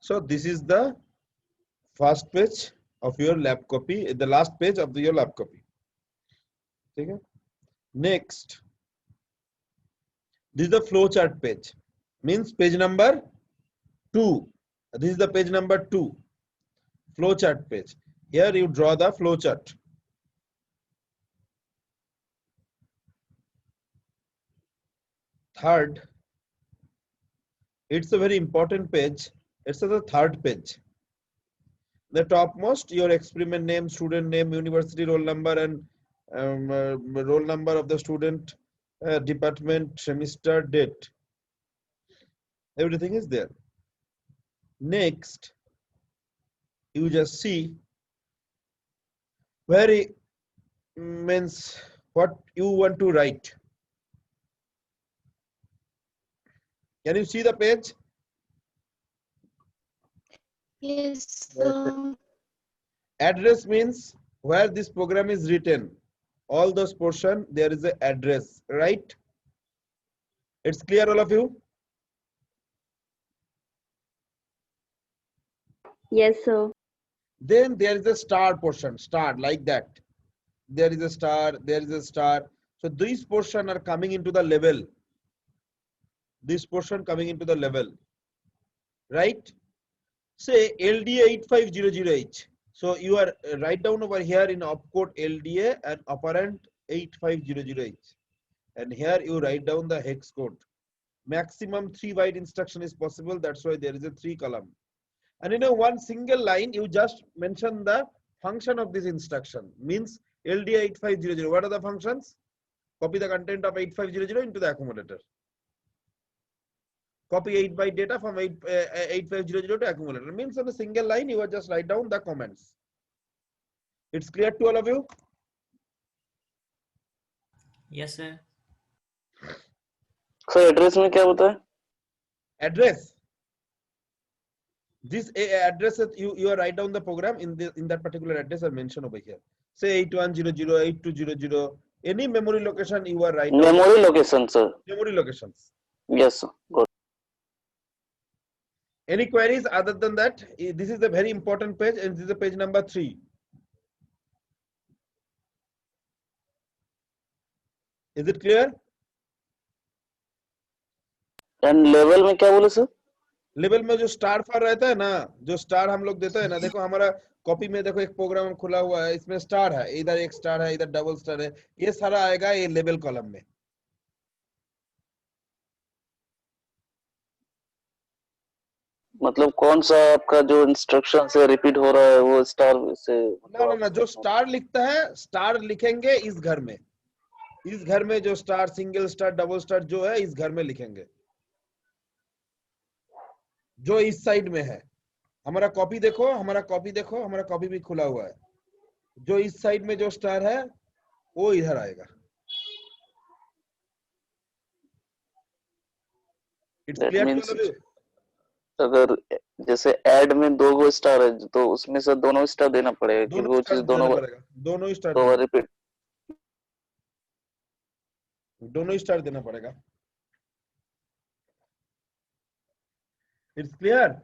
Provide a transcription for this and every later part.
So this is the first page of your lab copy, the last page of your lab copy. Okay. Next, this is the flow chart page, means page number 2. This is the page number 2, flow chart page. Here you draw the flow chart. Third, it's a very important page. It's the third page. The topmost, your experiment name, student name, university roll number, and roll number of the student, department, semester, date. Everything is there. Next, you just see where it means what you want to write. Can you see the page? Yes, sir. Address means where this program is written. All those portion there is a address, right? It's clear, all of you? Yes, sir. Then there is a star portion, star like that. There is a star, there is a star. So these portion are coming into the level. This portion coming into the level, right? Say LDA 8500H. So you are write down over here in opcode LDA and operand 8500H. And here you write down the hex code. Maximum 3 byte instruction is possible. That's why there is a 3 column. And in a one single line, you just mention the function of this instruction. Means LDA 8500. What are the functions? Copy the content of 8500 into the accumulator. Copy 8 byte data from 8500 to accumulator. Means on a single line, you will just write down the comments. It's clear to all of you? Yes, sir. So address में क्या होता है? Address. This address you write down the program in that particular address I mentioned over here. Say 8100, 8200, any memory location you are writing. Memory location, sir. Memory locations. Yes, sir. Good. Any queries other than that? This is a very important page, and this is a page number 3. Is it clear? And level में क्या बोले sir? Level में जो star फार रहता है ना, जो star हम लोग देते हैं ना, देखो हमारा कॉपी में देखो एक प्रोग्राम खुला हुआ है, इसमें स्टार है, इधर एक स्टार है, इधर डबल स्टार है, ये सारा आएगा ये लेवल कॉलम में. मतलब कौन सा आपका जो इंस्ट्रक्शन से रिपीट हो रहा है वो स्टार से? ना जो स्टार लिखता है, स्टार लिखेंगे इस घर में. इस घर में जो star, single star, double star जो है इस घर में लिखेंगे, जो इस साइड में है. हमारा कॉपी देखो, हमारा कॉपी भी खुला हुआ है. जो इस साइड में जो स्टार है वो इधर आएगा. It's clear? अगर जैसे ऐड में 2 गो स्टार है तो उसमें से दोनों स्टार देना पड़ेगा कि वो चीज दोनों स्टार रिपीट, दोनों स्टार देना पड़ेगा. It's clear?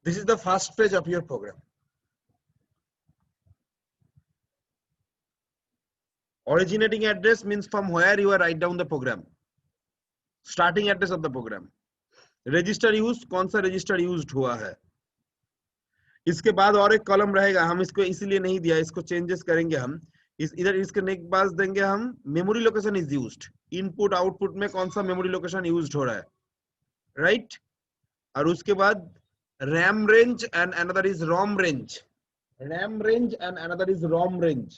This is the first page of your program. Originating address means from where you are write down the program. Starting address of the program. Register used, कौन सा register used हुआ है. इसके बाद और एक कॉलम रहेगा, हम इसको इसीलिए नहीं दिया, इसको चेंजेस करेंगे हम. इधर इसके नेक्स्ट पास देंगे हम memory location is used. Input output में कौन सा मेमोरी लोकेशन यूज्ड हो रहा है, राइट? और उसके बाद RAM range and another is ROM range. RAM range and another is ROM range.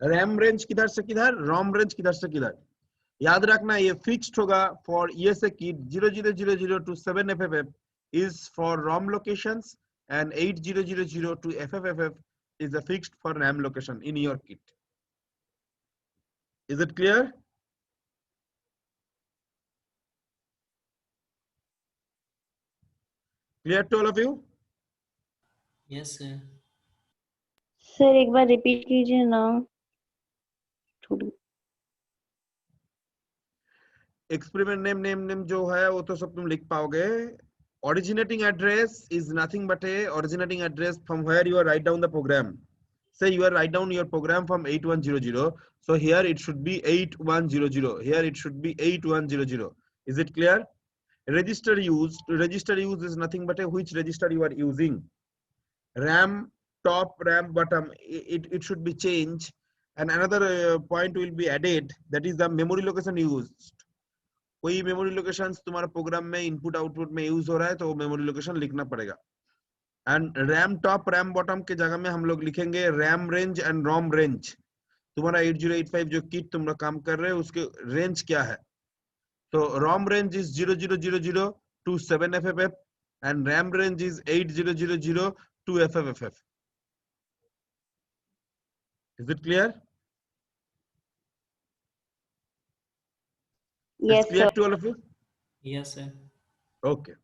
RAM range किधर से किधर, ROM range किधर से किधर. याद रखना ये फिक्स्ड होगा for ESA kit 0000 to 7FFF is for ROM locations and 8000 to FFFF is a fixed for RAM location in your kit. Is it clear? Clear to all of you? Yes, sir. Sir एक बार repeat कीजिए ना थोड़ी। Experiment name जो है वो तो सब तुम लिख पाओगे. Originating address is nothing but a originating address from where you are write down the program. Say you are write down your program from 8100, so here it should be 8100, here it should be 8100. Is it clear? Register use is nothing but a which register you are using. RAM top, RAM bottom, it should be changed. And another point will be added, that is the memory location used. कोई memory locations तुम्हारा program में input output में use हो रहा है तो वो memory location लिखना पड़ेगा. And RAM top RAM bottom के जगह में हम लोग लिखेंगे RAM range and ROM range. तुम्हारा 8085 जो किट तुम लोग काम कर रहे हो उसके रेंज क्या है. तो रोम range is 0000 to 7FFF and RAM range is 8000 to FFFF. Is it clear? Yes It's clear sir. to all of you? Yes, sir. Okay.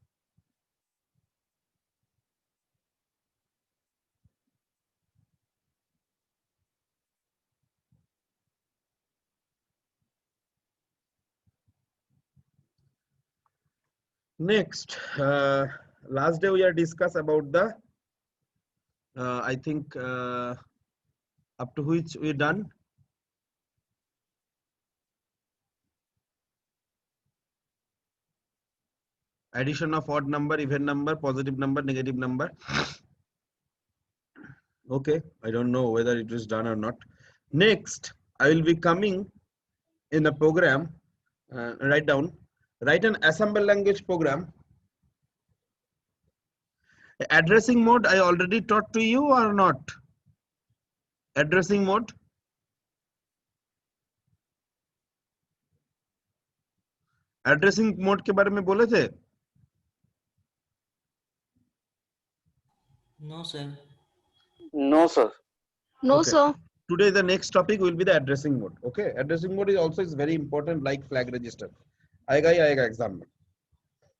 Next, last day we are discuss about the I think up to which we done. Addition of odd number, even number, positive number, negative number. Okay, I don't know whether it is done or not. Next, I will be coming in a program. Write an assemble language program. Addressing mode I already taught to you or not? Addressing mode. Addressing mode के बारे में बोले थे? No, sir. No, sir. No Okay. Sir. Today the next topic will be the addressing mode. Okay, addressing mode is also is very important like flag register. आएगा ही आएगा exam में.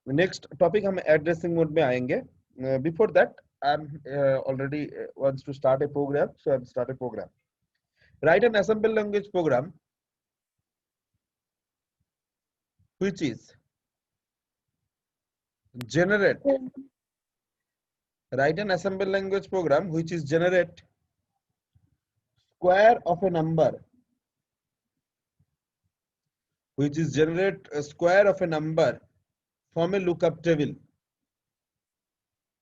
Next topic हम addressing mode में आएंगे. Before that, I'm already wants to start a program, so I'll start a program. Write an assemble language program which is generate. Write an assemble language program which is generate square of a number, which is generate a square of a number from a lookup table,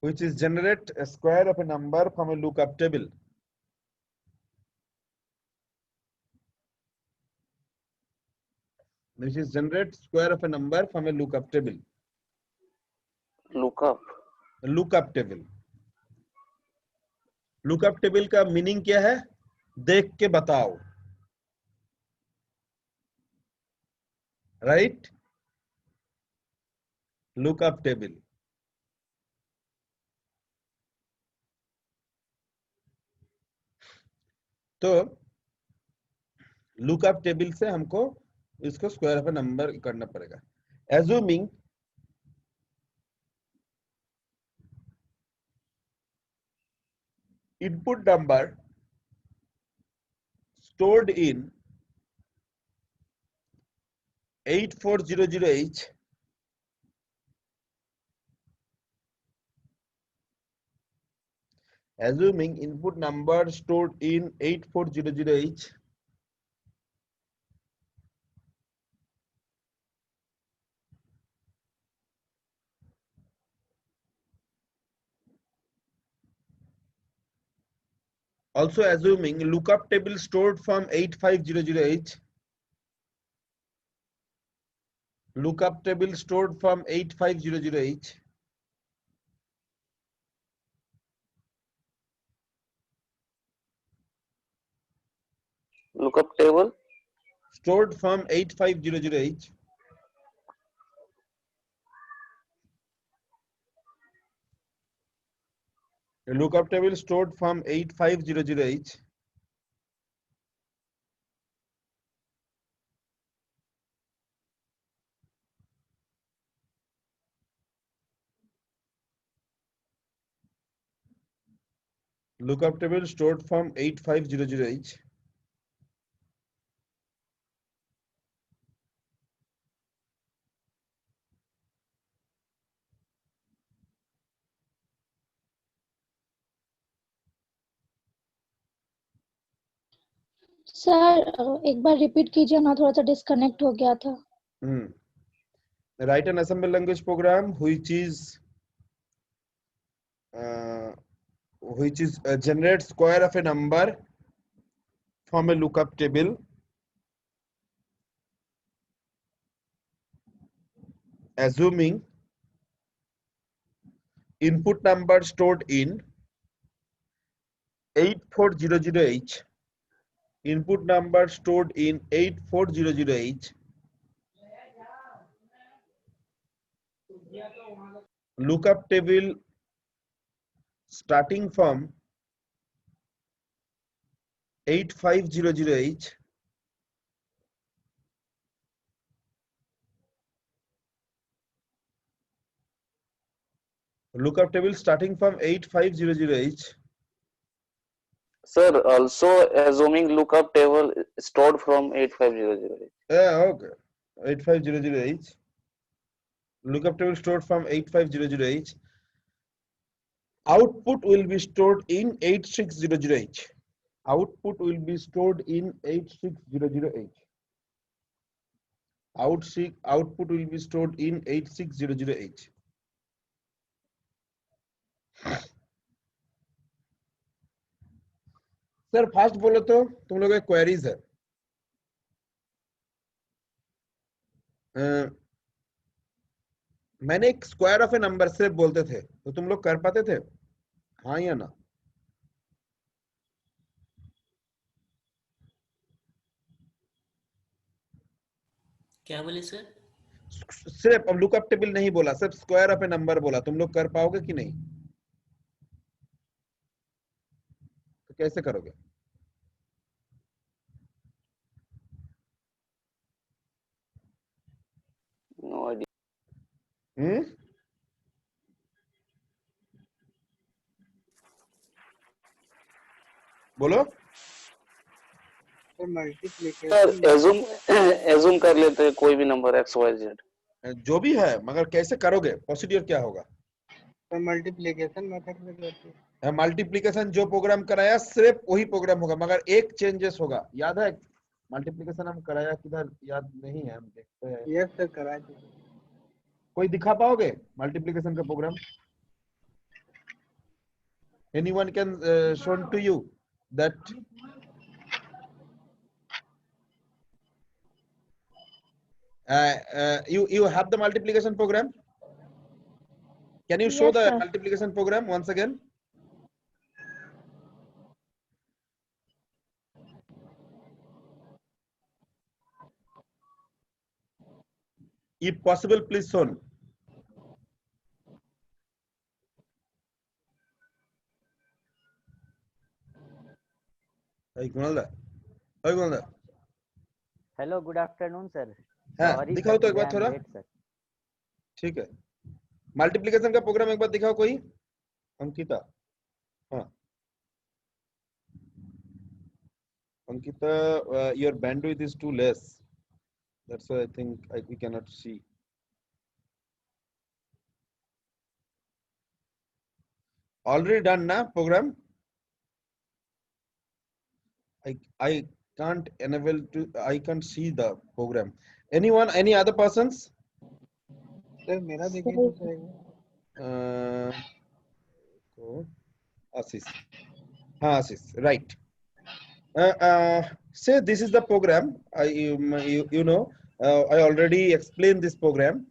which is generate a square of a number from a lookup table. Which is generate square of a number from a lookup table. Lookup. Lookup table. Lookup table का meaning क्या है? देख के बताओ. Right? Lookup table. तो lookup table से हमको इसको स्क्वायर ऑफ ए नंबर करना पड़ेगा. Assuming input number stored in 8400H assuming input number stored in 8400H also assuming lookup table stored from 8500H lookup table stored from 8500H Lookup table. stored from 8500H. A lookup table stored from 8500H. Lookup table stored from 8500H. Sir एक बार repeat कीजिए ना, थोड़ा सा disconnect हो गया था. Write an assembly language program which is generate square of a number from a lookup table, assuming input number stored in 8400H, input number stored in 8400H, lookup table starting from 8500H, lookup table starting from 8500H. Sir, also assuming lookup table stored from 8500H. Yeah, okay. 8500H. Lookup table stored from 8500H. Output will be stored in 8600H. Output will be stored in 8600H. Output will be stored in 8600H. Sir fast बोलो तो तुम लोग queries है. मैंने एक square of A number से बोलते थे तो तुम लोग कर पाते थे, हाँ या ना? क्या बोले सर? सिर्फ अब लुकअप टेबल नहीं बोला, सिर्फ स्क्वायर ऑफ ए नंबर बोला, तुम लोग कर पाओगे कि नहीं? तो कैसे करोगे? No idea. बोलो. सर assume कर लेते हैं कोई भी नंबर XYZ. जो भी है, मगर कैसे करोगे? प्रोसीड्यूर क्या होगा? मल्टीप्लिकेशन मेथड में करते हैं. मल्टीप्लिकेशन जो प्रोग्राम कराया सिर्फ वही प्रोग्राम होगा, मगर एक चेंजेस होगा. याद है मल्टीप्लिकेशन हम कराया किधर? याद नहीं है, हम देखते हैं. यस सर, करा दीजिए. कोई दिखा पाओगे मल्टीप्लिकेशन का programme? Anyone can show to you that you have the multiplication program? Can you show Yes, the sir. multiplication program once again? If possible, please show. Hey, Kunal. Hello, good afternoon sir. हाँ, Sorry, दिखाओ sir, तो एक today bar I'm थोड़ा. late, sir. ठीक है. Multiplication का programme एक बार दिखाओ कोई. अंकिता. हाँ. Ankita, your bandwidth is too less. That's why I think we cannot see. Already done, na program? I can't enable to. I can't see the program. Anyone? Any other persons? Sir मेरा देखिए तो सही है. Asis. Asis. Right. Say this is the program. You know. I already explained this program.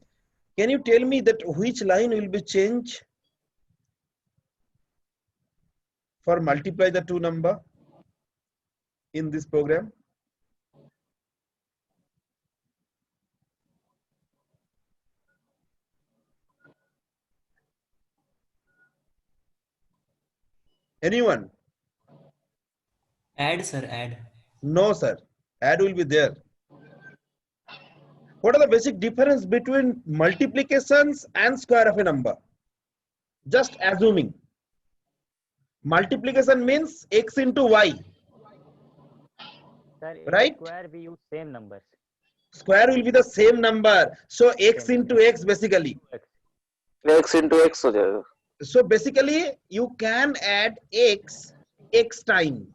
Can you tell me that which line will be changed for multiply the two number in this program? Anyone? Add, sir, add. No, sir. Add will be there. What are the basic difference between multiplications and square of a number? Just assuming. Multiplication means x into y, Sir, in right? square we use same numbers. Square will be the same number. So x Same into x basically. X. x into x हो जाएगा. So basically you can add x time.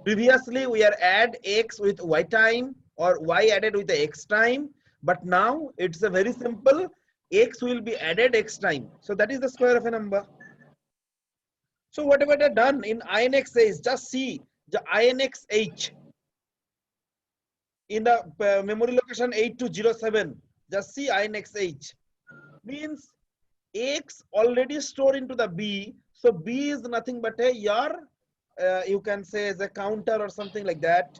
Previously we are add x with y time or y added with the x time, but now it's a very simple, x will be added x time. So that is the square of a number. So whatever they done in INXH, just see the INXH in the memory location 8207. Just see INXH means x already stored into the B. So B is nothing but a your you can say as a counter or something like that.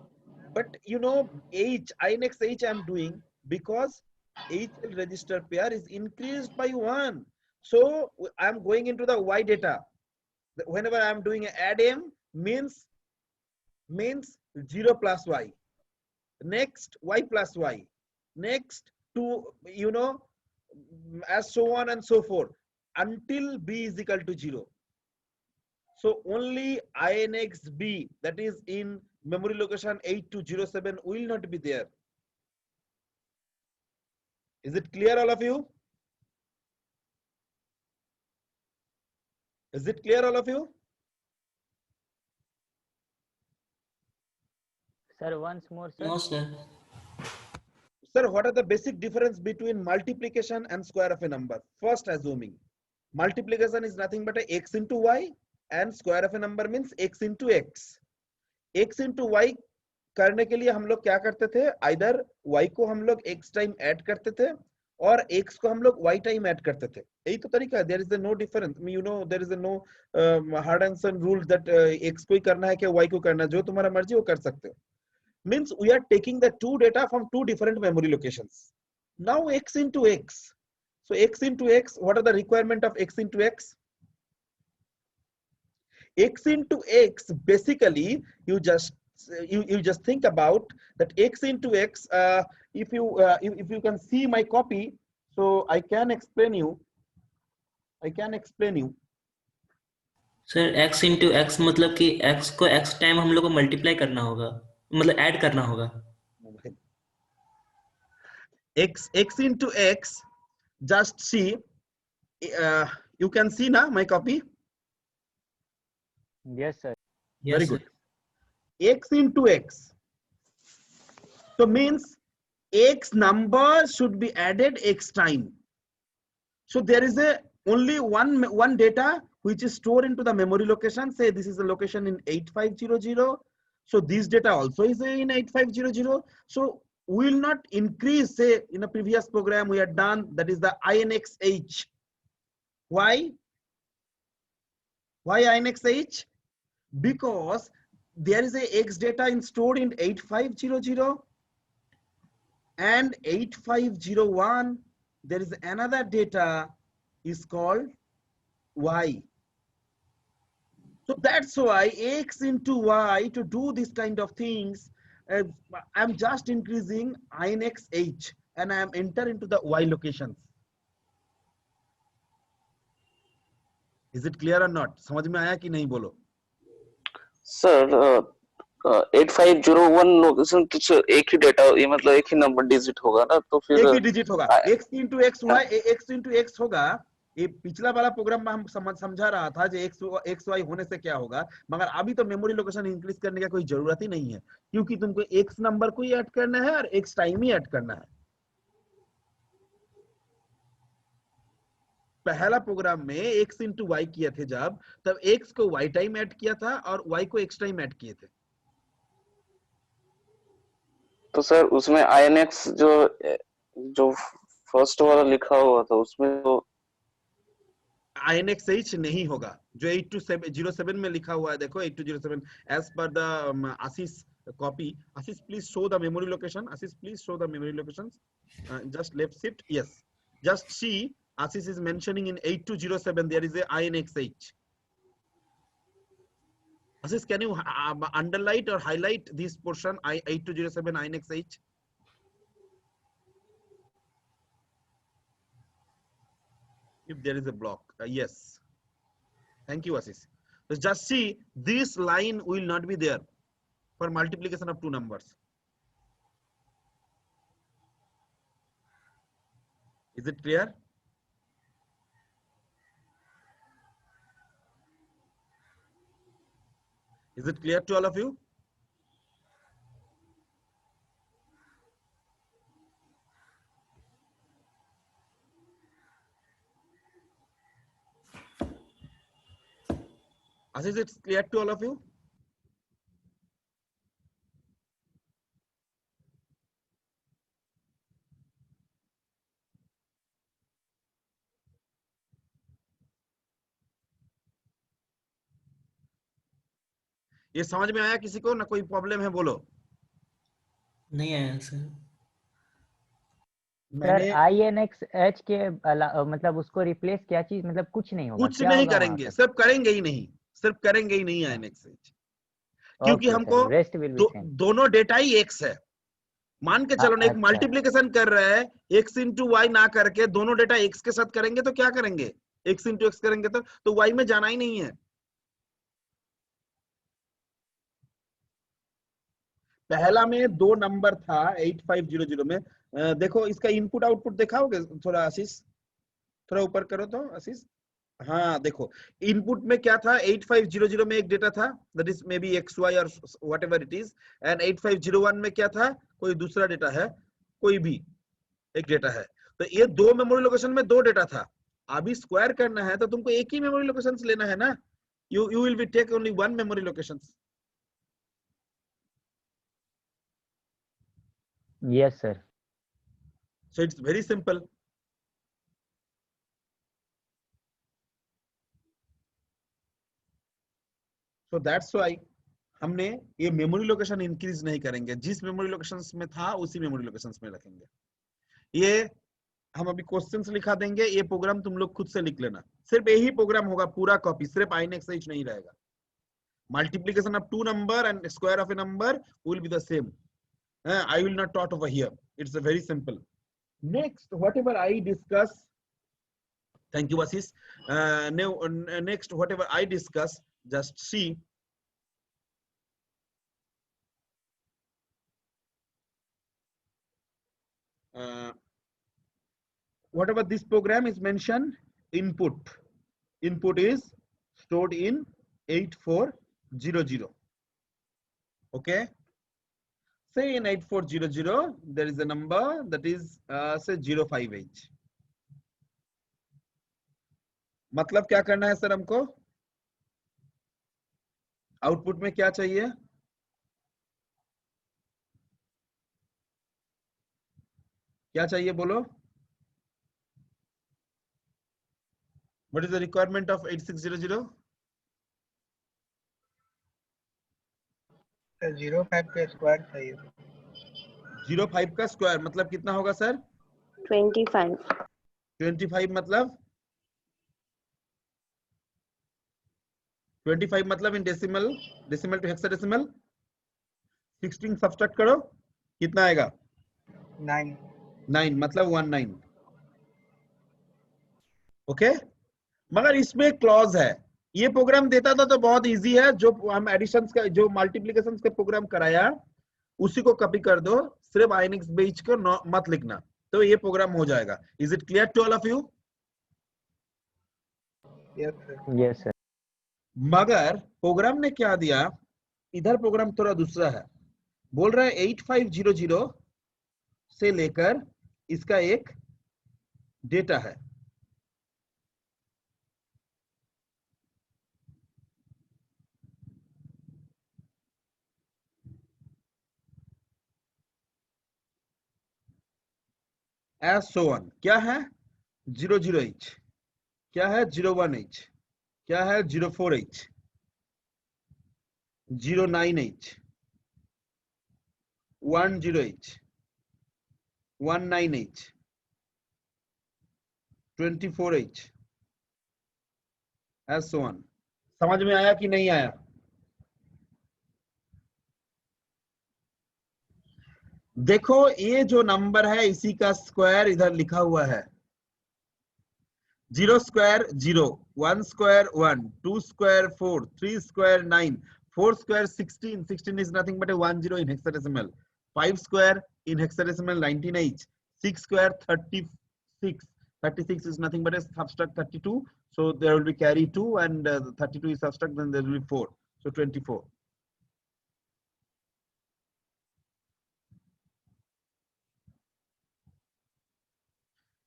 But you know INXH I'm doing because HL register pair is increased by 1. So I'm going into the Y data. Whenever I'm doing an add m means 0 plus y, next y plus y, next 2, you know, as so on and so forth until b is equal to 0. So only INXB, that is in memory location 8207, will not be there. Is it clear, all of you? Is it clear, all of you? Sir, once more, sir. No, sir. Sir, what are the basic difference between multiplication and square of a number? First, assuming multiplication is nothing but a x into y and square of a number means x into x. x into y करने के लिए हम लोग क्या करते थे? Either y को हम लोग x टाइम ऐड करते थे और x को हम लोग y टाइम ऐड करते थे. यही तो तरीका है. There is no difference. You know, there is no hard and firm rule that x को ही करना है क्या y को करना है. जो तुम्हारा मर्जी वो कर सकते हो. Means we are taking the two data from two different memory locations. Now x into x. So x into x, what are the requirement of x into x? X into x, basically you just think about that x into x. If you can see my copy, so I can explain you. Sir x into x मतलब कि x को x time हम लोग को multiply करना होगा, मतलब add करना होगा. X into x, just see. You can see now my copy. Yes, sir. Yes, Very sir. good. X into x. So means x number should be added x time. So there is only one data which is stored into the memory location. Say this is the location in 8500. So this data also is in 8500. So we will not increase. Say in a previous program we had done, that is the INXH. Why? Why INXH? Because there is a x data stored in 8500 and 8501. There is another data is called y. So that's why x into y, to do this kind of things, I'm just increasing INXH and I am enter into the y locations. Is it clear or not? समझ में आया कि नहीं बोलो? Sir 8501 location तो एक ही data, ये मतलब एक ही नंबर डिजिट होगा ना, तो फिर एक ही डिजिट होगा. x into x y, x into x होगा. ये पिछला वाला प्रोग्राम में हम समझा रहा था जो x y होने से क्या होगा, मगर अभी तो मेमोरी लोकेशन इंक्रीज करने का कोई जरूरत ही नहीं है, क्योंकि तुमको x नंबर को ही ऐड करना है और x टाइम ही ऐड करना है. पहला प्रोग्राम में x into y किए थे जब, तब x को y टाइम ऐड किया था और y को x टाइम ऐड किए थे. तो सर उसमें INX जो फर्स्ट वाला लिखा हुआ था उसमें तो INXH नहीं होगा. जो 8207 में लिखा हुआ है, देखो 8207 as per the Ashish copy. Ashish, please show the memory location. Ashish, please show the memory locations. Just left shift. Yes. Just see, Ashish is mentioning in 8207 there is a INXH. Ashish, can you underline or highlight this portion I8207 INXH? If there is a block, yes. Thank you, Ashish. So just see, this line will not be there for multiplication of two numbers. Is it clear? Is it clear to all of you? Ashish, it's clear to all of you? ये समझ में आया किसी को? ना कोई problem है बोलो? नहीं आया सर। सर मैंने INXH के मतलब उसको रिप्लेस क्या चीज, मतलब कुछ नहीं होगा, कुछ क्या नहीं होगा वहाँ करेंगे, पर? सिर्फ करेंगे ही नहीं, सिर्फ करेंगे ही नहीं INXH, क्योंकि ओके हमको sir, rest will be same. दोनों डेटा ही एक्स है। मान के चलो ना, एक अच्छा। मल्टीप्लिकेशन कर रहा है, एक्स इंटू वाई ना करके दोनों डेटा एक्स के साथ करेंगे तो क्या करेंगे? एक्स इंटू एक्स करेंगे तो वाई में जाना ही नहीं है। पहला में दो नंबर था 8500 में, देखो इसका इनपुट आउटपुट दिखाओगे थोड़ा आशीष? थोड़ा ऊपर करो तो आशीष। हाँ देखो, इनपुट में क्या था? 8500 में एक डेटा था, that is may be X Y और व्हाटएवर इट इज, एंड 8501 में क्या था? कोई दूसरा डेटा है, कोई भी एक डेटा है। तो ये दो मेमोरी लोकेशन में दो डेटा था। अभी स्क्वायर करना है तो तुमको एक ही मेमोरी लोकेशन लेना है ना। You will be take only one memory location. Yes sir. So it's very simple. So that's why हमने ये मेमोरी लोकेशन इंक्रीज नहीं करेंगे, जिस मेमोरी लोकेशंस में था उसी मेमोरी लोकेशंस में रखेंगे। ये हम अभी क्वेश्चंस लिखा देंगे, ये प्रोग्राम तुम लोग खुद से लिख लेना। सिर्फ यही प्रोग्राम होगा, पूरा कॉपी, सिर्फ INXH नहीं रहेगा। Multiplication of two number and square of a number will be the same. I will not taught over here. It's a very simple. Next, whatever I discuss, thank you Ashish. Next, whatever I discuss, just see. Whatever this program is mentioned, input is stored in 8400. Okay. Say in 8400 there is a number that is say 05H. मतलब क्या करना है sir हमको? Output में क्या चाहिए? क्या चाहिए बोलो? What is the requirement of 8600? 05 का स्क्वायर चाहिए। 05 का स्क्वायर मतलब कितना होगा सर? 25। 25 मतलब 25 मतलब in decimal to hexadecimal 16 subtract करो, कितना आएगा? 9 मतलब 19। ओके, मगर इसमें क्लॉज है। ये प्रोग्राम देता था तो बहुत इजी है, जो हम एडिशंस का, जो मल्टीप्लिकेशंस का प्रोग्राम कराया उसी को कॉपी कर दो, सिर्फ INXH को मत लिखना, तो ये प्रोग्राम हो जाएगा। Is it clear to all of you? Yes sir. मगर प्रोग्राम ने क्या दिया, इधर प्रोग्राम थोड़ा दूसरा है। बोल रहा है 8500 से लेकर इसका एक डेटा है, एज सो वन। क्या है? 00H, क्या है? 01H, क्या है? 04H, 09H, 10H, 19H, 24H, as so one. समझ में आया कि नहीं आया? देखो ये जो नंबर है इसी का स्क्वायर इधर लिखा हुआ है। 0 square 0, 1 square 1, 2 square 4, 3 square 9, 4 square 16, 16 is nothing but a 10 in hexadecimal, 5 square in hexadecimal 19h, 6 square 36, 36 is nothing but a subtract 32, so there will be carry 2 and 32 is subtract, then there will be 4, so 24.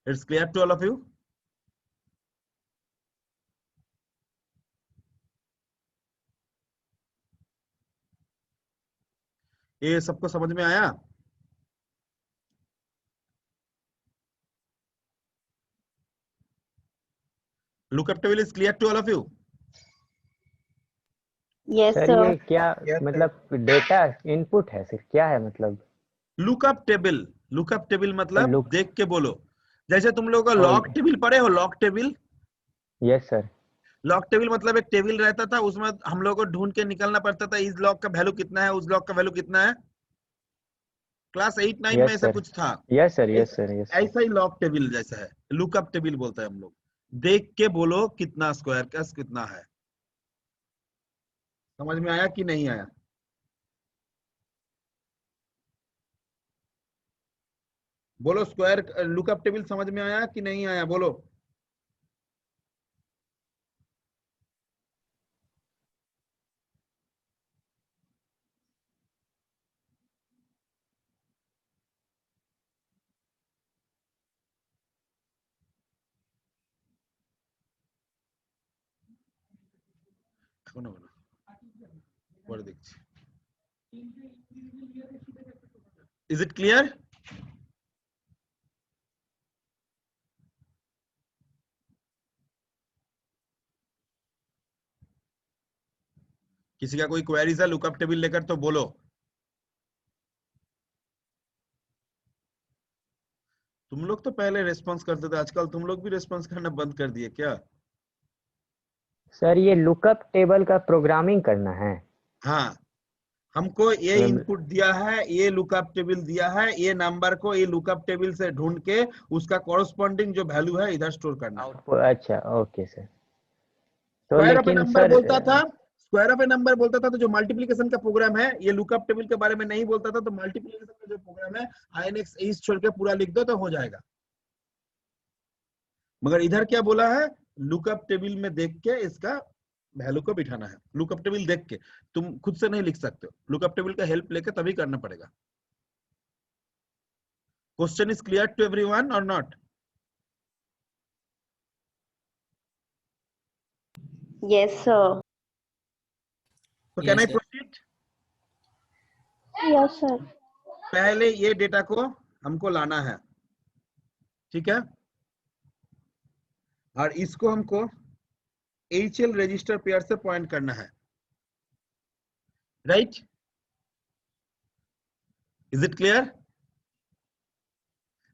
It's clear to all of you? ये सबको समझ में आया? Lookup table is clear to all of you? Yes, sir sir. ये क्या Yes, sir. मतलब data input है sir, क्या है मतलब? लुकअप टेबल मतलब look- देख के बोलो। जैसे तुम लोगों का Oh, लॉग टेबल पढ़े हो, log table. Yes sir. Log table मतलब एक टेबल रहता था, उसमें हम लोगों को ढूंढ के निकलना पड़ता था इस लॉग का वैल्यू कितना है, उस लॉग का वैल्यू कितना है। क्लास 8-9 में यस ऐसा सर, कुछ था। Yes sir, yes sir, yes sir. ऐसा ही लॉग टेबल जैसा है, लुकअप टेबल बोलते हैं हम लोग। देख के बोलो कितना स्क्वायर का कितना है। समझ में आया कि नहीं आया? बोलो स्क्वायर लुकअप टेबल समझ में आया कि नहीं आया, बोलो। শোনো না, পরে দেখছি। Is it clear? किसी का कोई क्वेरीज है लुकअप टेबल लेकर तो बोलो। तुम लोग तो पहले रेस्पॉन्स करते थे, आजकल तुम लोग भी रेस्पॉन्स करना बंद कर दिए क्या? सर ये लुकअप टेबल का प्रोग्रामिंग करना है। हाँ, हमको ये मतलब- इनपुट दिया है, ये लुकअप टेबल दिया है, ये नंबर को ये लुकअप टेबल से ढूंढ के उसका कॉरस्पॉन्डिंग जो वैल्यू है इधर स्टोर करना है। आउटपुट, अच्छा ओके सर। तो स्क्वायर ऑफ ए लेकिन नंबर सर बोलता था, स्क्वायर ऑफ ए नंबर बोलता था तो जो मल्टीप्लिकेशन का प्रोग्राम है, ये लुकअप टेबल के बारे में नहीं बोलता था। तो मल्टीप्लिकेशन का जो प्रोग्राम है INX इस छोड़ के पूरा लिख दो तो हो जाएगा। मगर इधर क्या बोला है, लुकअप टेबल में देख के इसका वैल्यू को बिठाना है। लुकअप टेबल देख के, तुम खुद से नहीं लिख सकते हो, लुकअप टेबल का हेल्प लेके तभी करना पड़ेगा। Question is clear to everyone और नॉट? Yes, sir. तो can I Yes, sir. Proceed? Yes sir. पहले ये डेटा को हमको लाना है, ठीक है, और इसको हमको HL रजिस्टर पेयर से पॉइंट करना है, राइट? Is it clear?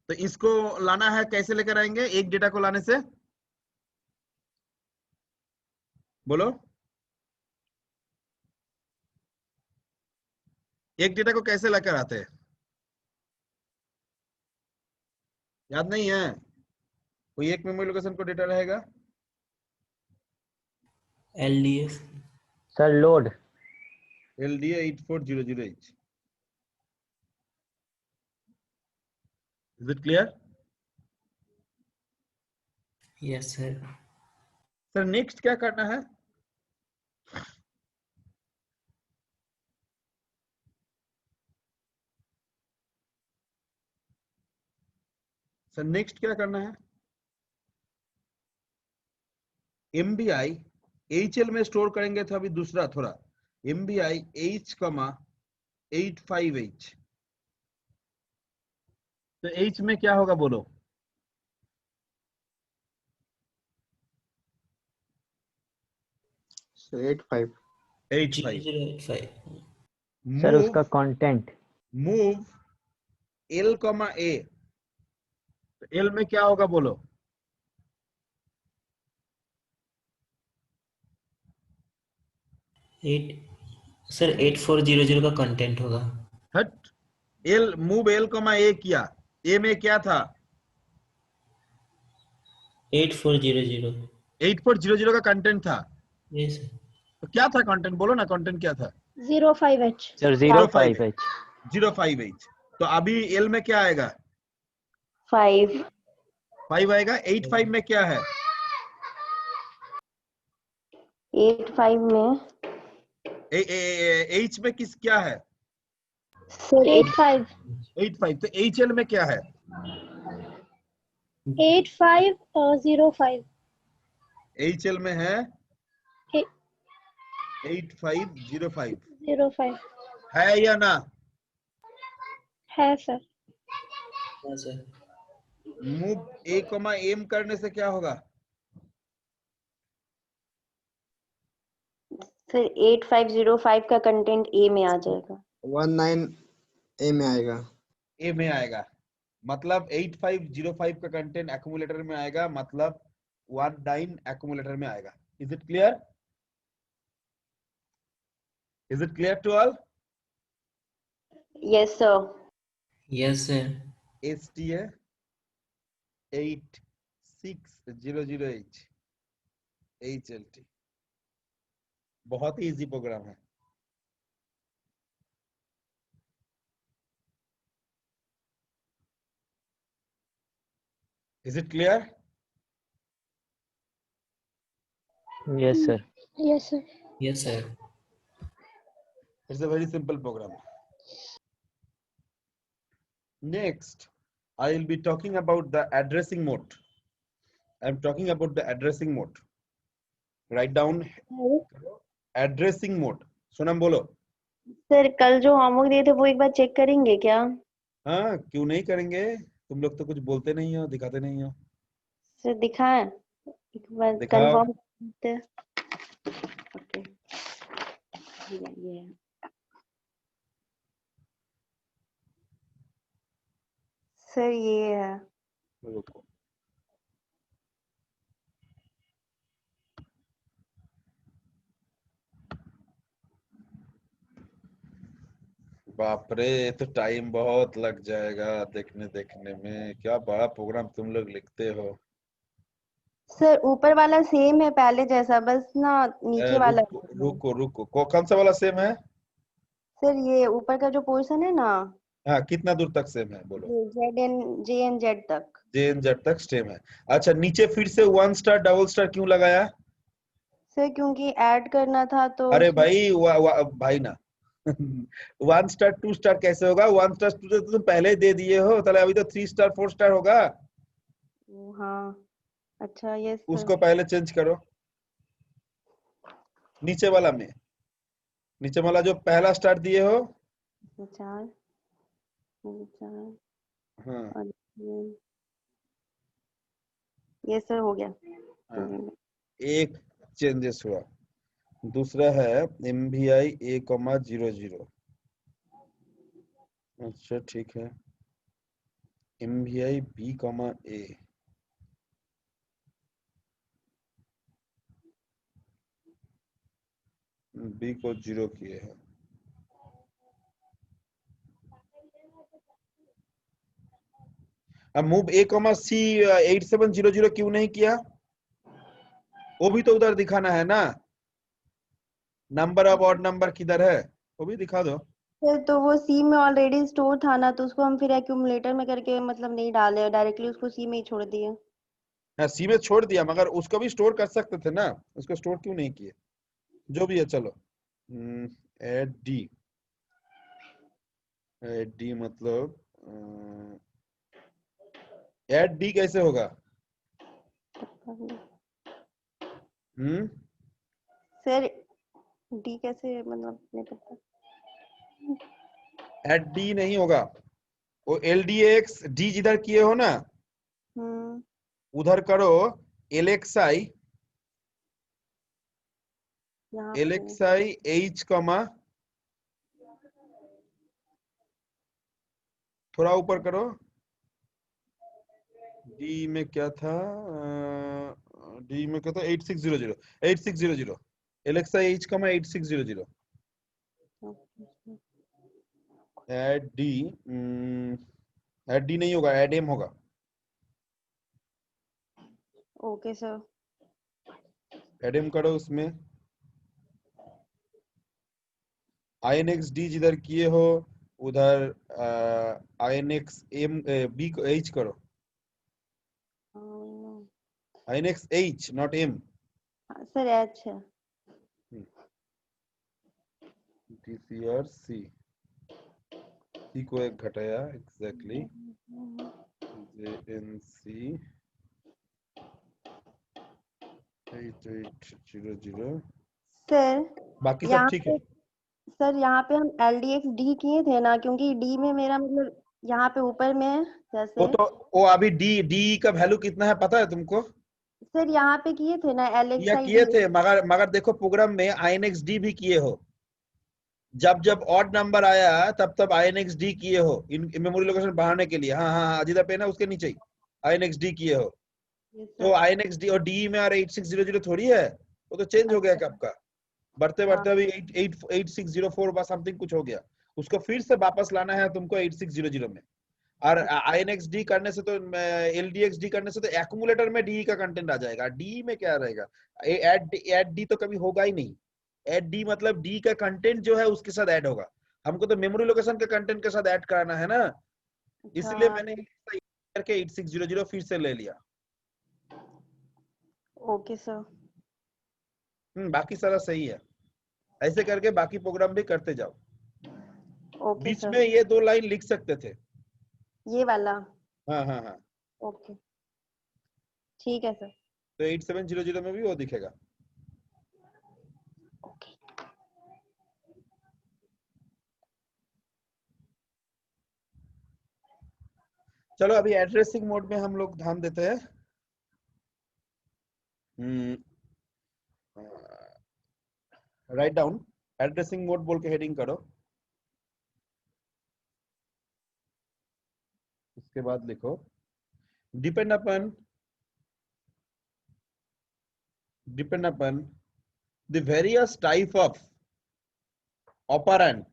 तो इसको लाना है, कैसे लेकर आएंगे एक डेटा को लाने से? बोलो, एक डेटा को कैसे लेकर आते हैं? याद नहीं है? कोई एक मेमोरी लोकेशन को डेटा रहेगा, LDS. Sir load. LDA 8400H। Is it clear? Yes, sir. Sir next क्या करना है? सर नेक्स्ट क्या करना है? MBI HL में स्टोर करेंगे तो अभी दूसरा थोड़ा MBI H, 85H। तो H में क्या होगा बोलो? So 85. 85। 0085. सर मूव उसका कंटेंट। Move L, A। तो L में क्या होगा बोलो? 8 सर 8400 का कंटेंट होगा। हट, एल मूव एल कॉमा ए किया, ए में क्या था? 8400। 8400 का कंटेंट था। ये सर। तो क्या था कंटेंट, बोलो ना कंटेंट क्या था? 05H। Sir 05H। 05H। 05H। तो अभी एल में क्या आएगा? 5 5 आएगा। 85 में क्या है? 85 में एच में किस क्या है? सर 85 85। तो एच एल में क्या है? 8505 एच एल में है ए- 8505। 05 है या ना? है सर। हाँ सर। मूव ए कॉमा एम करने से क्या होगा? सर 8505 का कंटेंट ए में आ जाएगा। 19 ए में आएगा। ए में आएगा, मतलब 8505 का कंटेंट एक्यूमुलेटर में आएगा, मतलब 19 एक्यूमुलेटर में आएगा। Is it clear? Is it clear to all? Yes sir. Yes sir. STA 8600H HLT बहुत ही इजी प्रोग्राम है। Is it clear? Yes sir. Yes sir. Yes sir. It's a very simple program. Next, I will be talking about the addressing mode. I'm talking about the addressing mode. Write down addressing mode. Sonam बोलो। Sir कल जो homework दिए थे वो एक बार check करेंगे क्या? हाँ क्यों नहीं करेंगे, तुम लोग तो कुछ बोलते नहीं हो, दिखाते नहीं हो। सर दिखाएं एक बार दिखाओ। कंफर्म करते हैं। ओके ये है। सर ये है। रुको। बाप रे, तो टाइम बहुत लग जाएगा देखने में। क्या बड़ा प्रोग्राम तुम लोग लिखते हो। सर ऊपर वाला सेम है पहले जैसा, बस ना नीचे वाला रुको रुको रुको, कौन सा वाला सेम है? सर ये ऊपर का जो पोर्शन है ना, हाँ कितना दूर तक सेम है बोलो? जे एन जेड तक। JNZ तक सेम है। अच्छा नीचे फिर से 1 स्टार डबल स्टार क्यों लगाया? सर क्योंकि ऐड करना था तो अरे उसमें- भाई भाई ना 1 स्टार 2 स्टार कैसे होगा? 1 स्टार 2 स्टार तो तुम पहले ही दे दिए हो, ताहले अभी तो 3 स्टार 4 स्टार होगा। हाँ अच्छा ये सर। उसको पहले चेंज करो। नीचे वाला में, नीचे वाला जो पहला स्टार दिए हो। 4 4 हाँ और ये सर हो गया। हाँ, एक चेंजेस हुआ। दूसरा है MVI A,00। अच्छा ठीक है, MVI B,A। B को 0 किए हैं। अब मूव A,C 8700 क्यों नहीं किया? वो भी तो उधर दिखाना है ना, नंबर ऑफ ऑड नंबर किधर है वो भी दिखा दो। सर तो वो सी में ऑलरेडी स्टोर था ना, तो उसको हम फिर एक्यूमुलेटर में करके मतलब नहीं डाले, डायरेक्टली उसको सी में ही छोड़ दिए। हाँ सी में छोड़ दिया, मगर उसको भी स्टोर कर सकते थे ना, उसको स्टोर क्यों नहीं किए? जो भी है चलो। एड डी मतलब एड डी कैसे होगा? सर डी कैसे मतलब नहीं पता। एड डी नहीं होगा, वो LDX डी जिधर किए हो ना उधर करो LXI यहाँ पे LXI H कमा, थोड़ा ऊपर करो। डी में क्या था? डी में क्या था? 8600 LXI H कमा 8600। add d, add d नहीं होगा, add m होगा. Okay sir. add m करो उसमें. inx d जिधर किए हो उधर inx m b को h करो. inx h not m. Sir H है. TCR C. C को एक घटाया exactly. JNC 8800. सर बाकी सब यहाँ ठीक पे है. सर यहाँ पे हम LDX D किए थे ना, क्योंकि D में मेरा मतलब यहाँ पे ऊपर में है जैसे. वो अभी D का वैल्यू कितना है पता है तुमको? सर यहाँ पे किए थे ना या LXI किए D. थे, मगर देखो प्रोग्राम में INX D भी किए हो. जब ऑड नंबर आया तब INX D किए हो इन मेमोरी लोकेशन बढ़ाने के लिए. हाँ हाँ हाँ, जिधर पेन है उसके नीचे ही INX D किए हो. Yes, तो sir. INX D और D में और 8600 थोड़ी है, वो तो चेंज हो गया अच्छा. कब का. बढ़ते हाँ. बढ़ते अभी 8604 बस समथिंग कुछ हो गया. उसको फिर से वापस लाना है तुमको 8600 में. और INX D करने से तो LDX D करने से तो एक्यूमुलेटर में D का कंटेंट आ जाएगा. D में क्या रहेगा? ऐड D तो कभी होगा ही नहीं. ऐड D मतलब D का कंटेंट जो है उसके साथ ऐड होगा. हमको तो मेमोरी लोकेशन के कंटेंट के साथ ऐड कराना है ना, इसलिए अच्छा. मैंने करके 8600 फिर से ले लिया. Okay sir. बाकी सारा सही है. ऐसे करके बाकी प्रोग्राम भी करते जाओ. ओके बीच सर. में ये 2 लाइन लिख सकते थे. ये वाला. हाँ हाँ हाँ. ओके. ठीक है सर. तो 8700 में भी वो दिखेगा. ओके. चलो अभी एड्रेसिंग मोड में हम लोग ध्यान देते हैं. राइट डाउन एड्रेसिंग मोड बोल के हेडिंग करो. उसके बाद लिखो depend upon the various type of operand.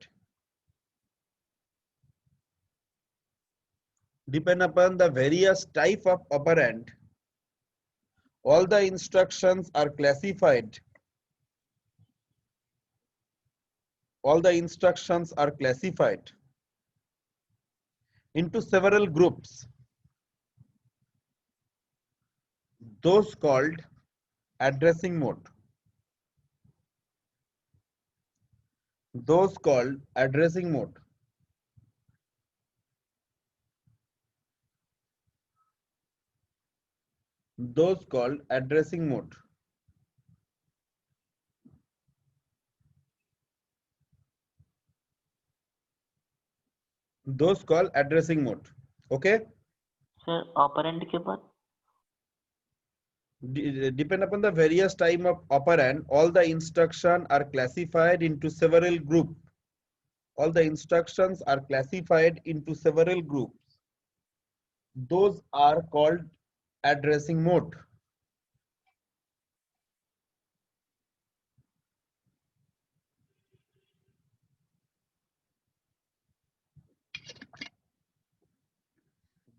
Depend upon the various type of operand, all the instructions are classified. All the instructions are classified into several groups, those called addressing mode. Those called addressing mode. Those called addressing mode. Those called addressing mode. Okay. Sir operand के बाद Depend upon the various type of operand, all the instructions are classified into several groups. All the instructions are classified into several groups. Those are called addressing mode.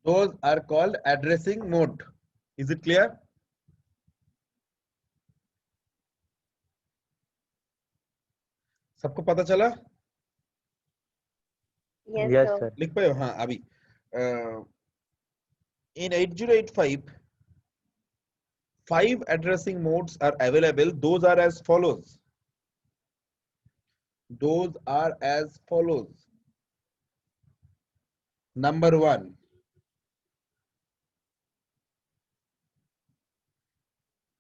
Those are called addressing mode. Is it clear? सबको पता चला? Yes, yes sir. Sir. लिख पाए हो? हाँ अभी in 8085 5 addressing modes are available. Those are as follows. Those are as follows. Number 1,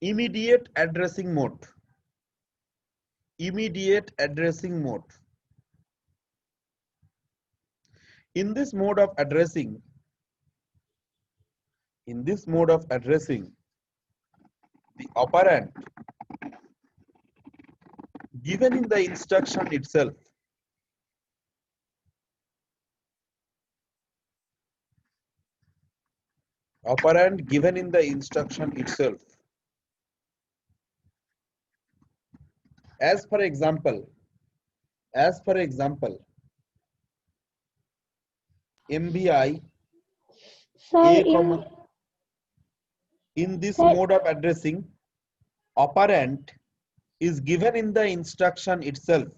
immediate addressing mode. Immediate addressing mode. In this mode of addressing, the operand given in the instruction itself as for example MVI sir A, in in this sir mode of addressing, operand is given in the instruction itself.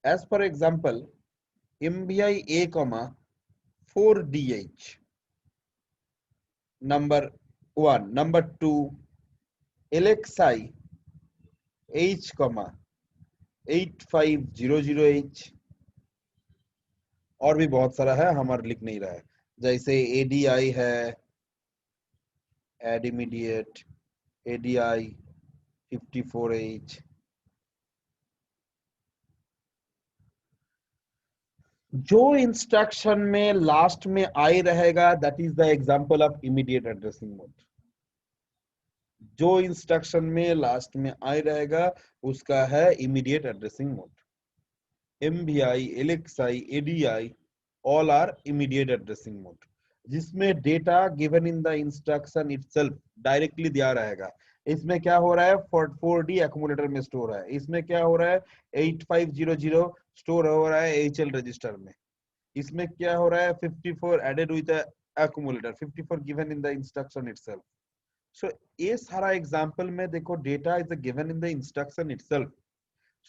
As per example, MVI A, 4DH. Number 1. Number 2, LXI H, 8500H. और भी बहुत सारा है, हमारा लिख नहीं रहा है। जैसे ADI है, add immediate, ADI 54H. जो इंस्ट्रक्शन में लास्ट में आई रहेगा, that is the example of immediate addressing mode. जो इंस्ट्रक्शन में लास्ट में आई रहेगा उसका है immediate addressing mode. MVI, LXI, ADI all are immediate addressing mode, जिसमें data given in the instruction itself directly दिया रहेगा। इसमें क्या हो रहा है, 4D एक्यूमुलेटर में स्टोर है। इसमें क्या हो रहा है, 8500 स्टोर हो रहा है HL रजिस्टर में। इसमें क्या हो रहा है, 54 added with accumulator, 54 given in the instruction itself. So ये सारा एग्जांपल में देखो data is given in the instruction itself.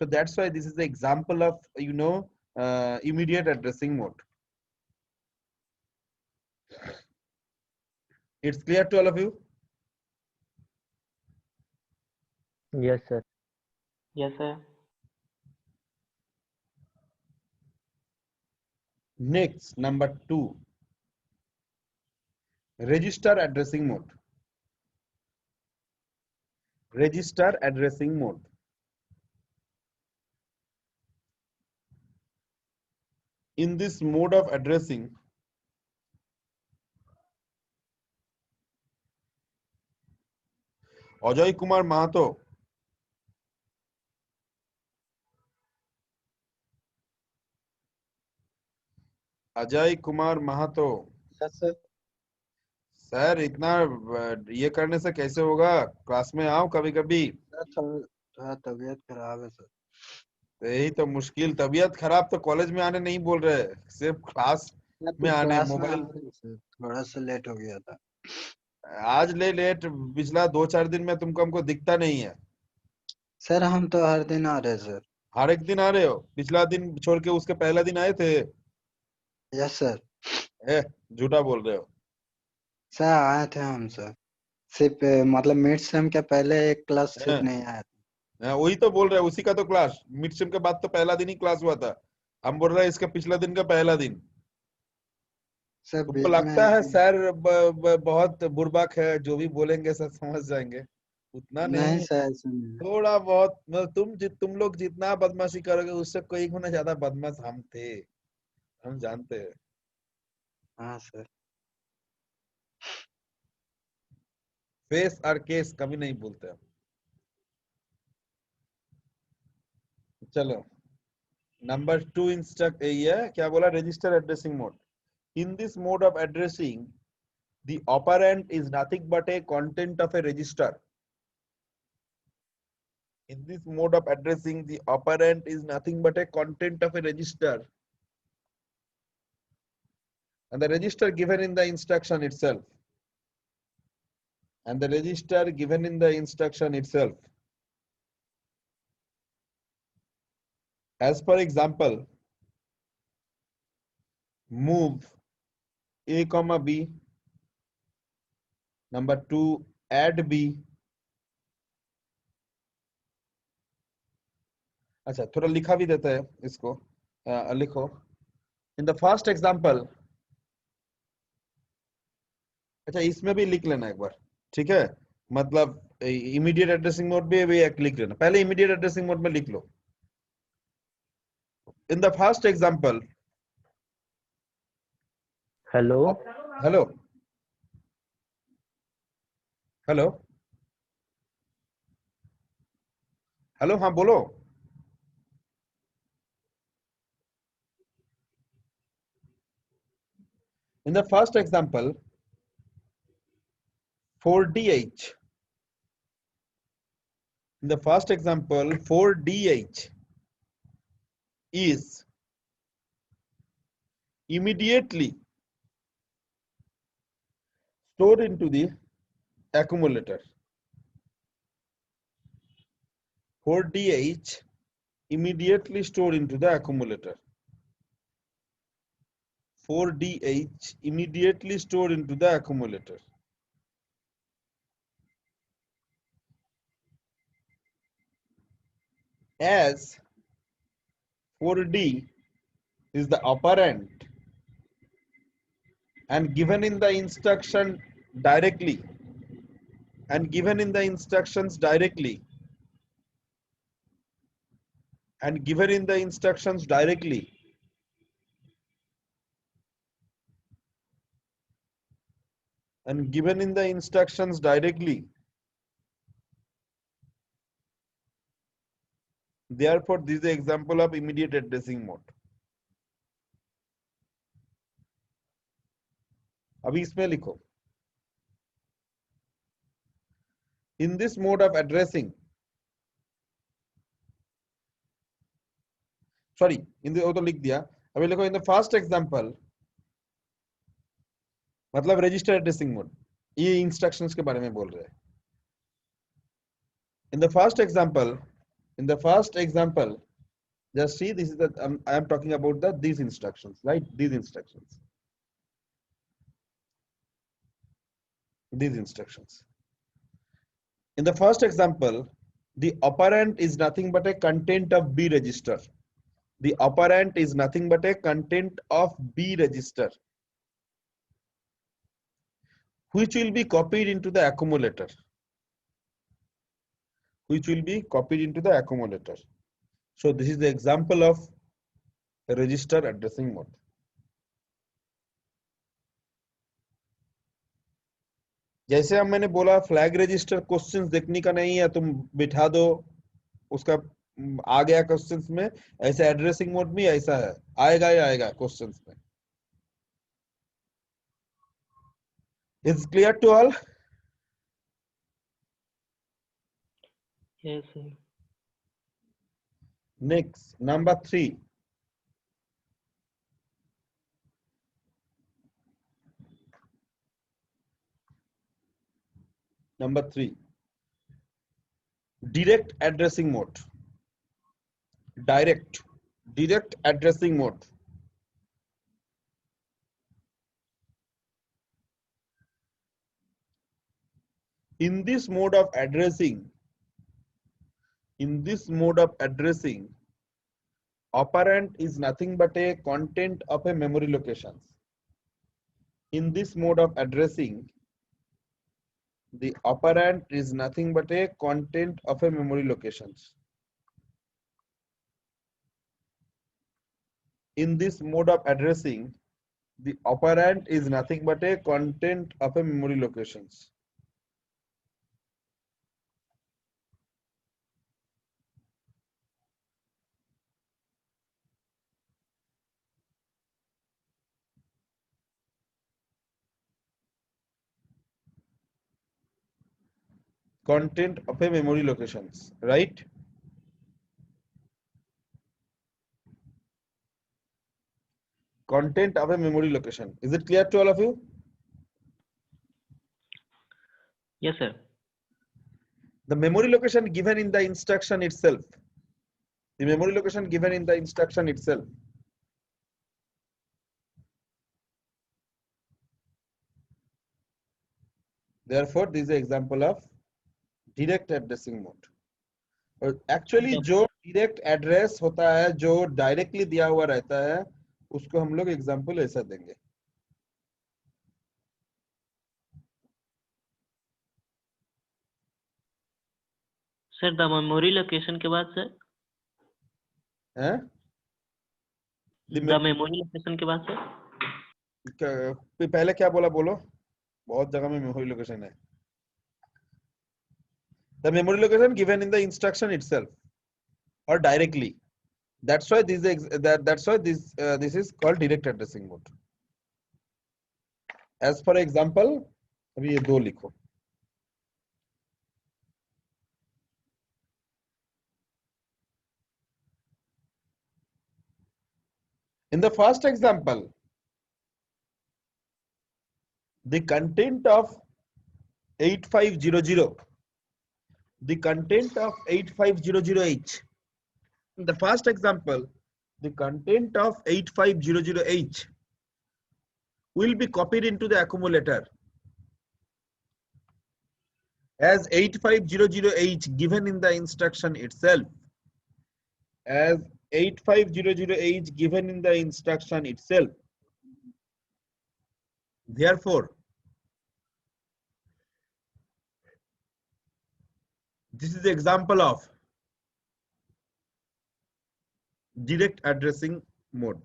So that's why this is the example of immediate addressing mode. It's clear to all of you? Yes sir. Yes sir. Next, number 2, register addressing mode. Register addressing mode. In this mode of addressing, Ajay Kumar Mahato, Ajay Kumar Mahato, sir sir इतना ये करने से कैसे होगा? Class में आओ कभी कभी। थोड़ा तबीयत खराब है सर। तो यही तो मुश्किल, तबीयत खराब तो कॉलेज में आने नहीं बोल रहे, सिर्फ क्लास में आने। क्लास में मोबाइल आ रहे हैं सर, थोड़ा सा लेट हो गया था। आज ले लेट, पिछला 2-4 दिन में तुमको हमको दिखता नहीं है। सर हम तो हर दिन आ रहे हैं सर। हर एक दिन आ रहे हो? पिछला दिन छोड़ के उसके पहला दिन आए थे? Yes sir. झूठा बोल रहे हो। सर आए थे हम सर, सिर्फ मतलब मिड सेम के पहले एक क्लास सिर्फ नहीं आया था। वही तो बोल रहे हैं, उसी का तो क्लास मिड सेम के बाद तो पहला दिन ही क्लास हुआ था। हम बोल रहे हैं इसका पिछला दिन का पहला दिन। सर तुमको लगता है सर बहुत बुर्बक है, जो भी बोलेंगे सर समझ जाएंगे? उतना नहीं सर ऐसा नहीं। थोड़ा बहुत, मतलब तुम लोग जितना बदमाशी करोगे उससे कोई गुना ज्यादा बदमाश हम थे, हम जानते हैं। हाँ सर। फेस और केस कभी नहीं बोलते हम। चलो नंबर 2 इंस्ट्रक्ट ये क्या बोला, register addressing mode. In this mode of addressing the operand is nothing but a content of a register. In this mode of addressing, the operand is nothing but a content of a register, and the register given in the instruction itself. And the register given in the instruction itself. As per example, move A, B. Number 2, add B. अच्छा थोड़ा लिखा भी देता है इसको, लिखो। इन the first example, अच्छा इसमें भी लिख लेना एक बार, ठीक है? मतलब इमीडिएट एड्रेसिंग मोड भी एक लिख लेना, पहले इमीडिएट एड्रेसिंग मोड में लिख लो। In the first example, hello hello hello hello, हाँ बोलो। In the first example, 4DH. In the first example, 4DH is immediately stored into the accumulator. 4DH immediately stored into the accumulator. 4DH immediately stored into the accumulator. As 4D is the operand and given in the instruction directly and given in the instructions directly and given in the instructions directly, and given in the instructions directly, therefore this is the example of immediate addressing mode. अभी इसमें लिखो, in this mode of addressing, sorry, in the वो तो लिख दिया, अभी लिखो in the first example, मतलब register addressing mode, ये instructions के बारे में बोल रहे हैं. In the first example, just see, this is the I am talking about these instructions, right? These instructions. In the first example, the operand is nothing but a content of B register. The operand is nothing but a content of B register, which will be copied into the accumulator. So this is the example of a register addressing mode. जैसे हम मैंने बोला flag register questions देखने का नहीं है, तुम बिठा दो उसका आ गया क्वेश्चंस में, ऐसे एड्रेसिंग मोड में ऐसा है, आएगा ही आएगा क्वेश्चंस में. Is clear to all? Yes, sir. Next, number 3. Number 3. Direct addressing mode. Direct addressing mode. In this mode of addressing, operand is nothing but a content of a memory locations. In this mode of addressing, the operand is nothing but a content of a memory locations. In this mode of addressing, the operand is nothing but a content of a memory locations. Content of a memory locations, right? Content of a memory location. Is it clear to all of you? Yes, sir. The memory location given in the instruction itself. The memory location given in the instruction itself. Therefore, this is an example of direct addressing mode. और actually जो direct address होता है, जो directly दिया हुआ रहता है, उसको हम लोग एग्जांपल ऐसा देंगे. सर द मेमोरी लोकेशन के बाद सर, हैं? द मेमोरी लोकेशन के बाद सर, पहले क्या बोला बोलो, बहुत जगह में मेमोरी लोकेशन है. The memory location given in the instruction itself or directly. That's why this is called direct addressing mode. As for example, अभी ये दो लिखो. In the first example, the content of 8500, the content of 8500H. In the first example, the content of 8500H will be copied into the accumulator as 8500H given in the instruction itself, as 8500H given in the instruction itself. Therefore, this is the example of direct addressing mode.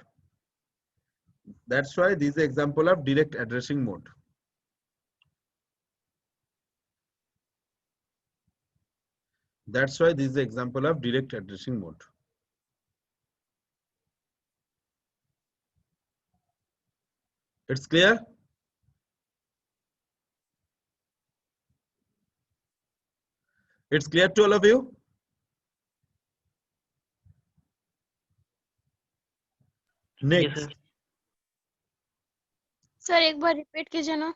That's why this is the example of direct addressing mode. That's why this is the example of direct addressing mode. It's clear? It's clear to all of you? Next. Yes, sir. Sir एक बार repeat कीजिए ना.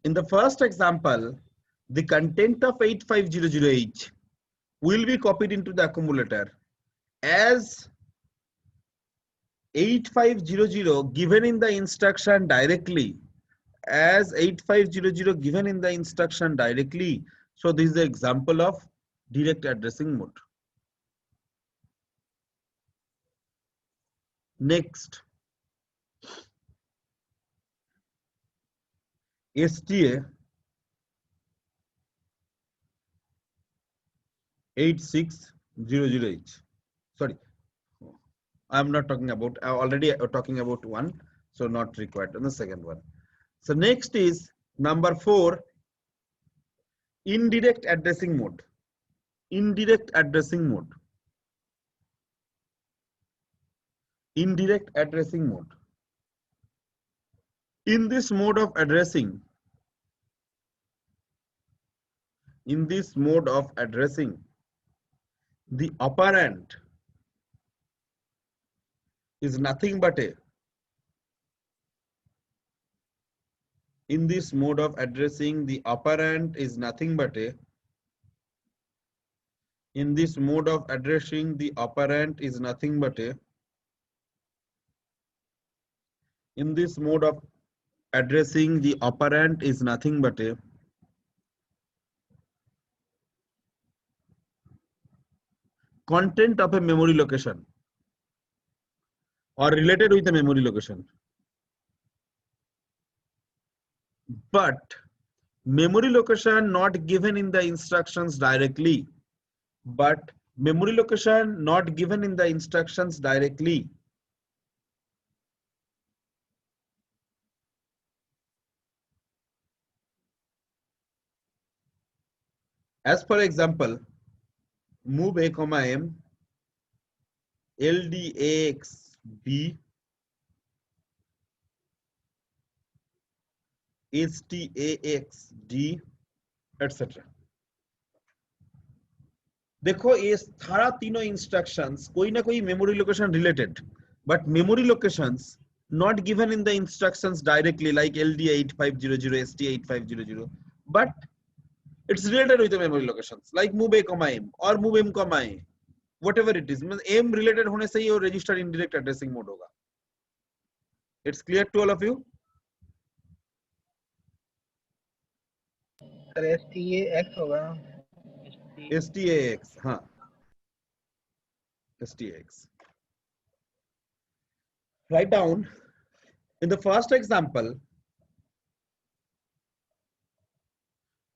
In the first example, the content of 8500H will be copied into the accumulator as 8500 given in the instruction directly, as 8500 given in the instruction directly. So this is the example of direct addressing mode. Next, STA 8600H. Sorry, I'm not talking about, I already talking about one, so not required. And the second one. So next is number 4, indirect addressing mode. Indirect addressing mode. Indirect addressing mode. In this mode of addressing, the operand is nothing but a, in this mode of addressing, the operand is nothing but a, in this mode of addressing, the operand is nothing but a, in this mode of addressing, the operand is nothing but a content of a memory location or related with a memory location. But memory location not given in the instructions directly. But memory location not given in the instructions directly. As for example, move A, M, LDAX B, STAX D, etc. देखो ये सारा तीनों instructions कोई ना कोई memory location related, but memory locations not given in the instructions directly like LD8500, ST8500, but it's related with the memory locations like move A, M or move M, A, whatever it is. M related होने से ही वो register indirect addressing mode होगा. It's clear to all of you? Sir STAX होगा. STAX, हाँ, STAX. Write down in the first example,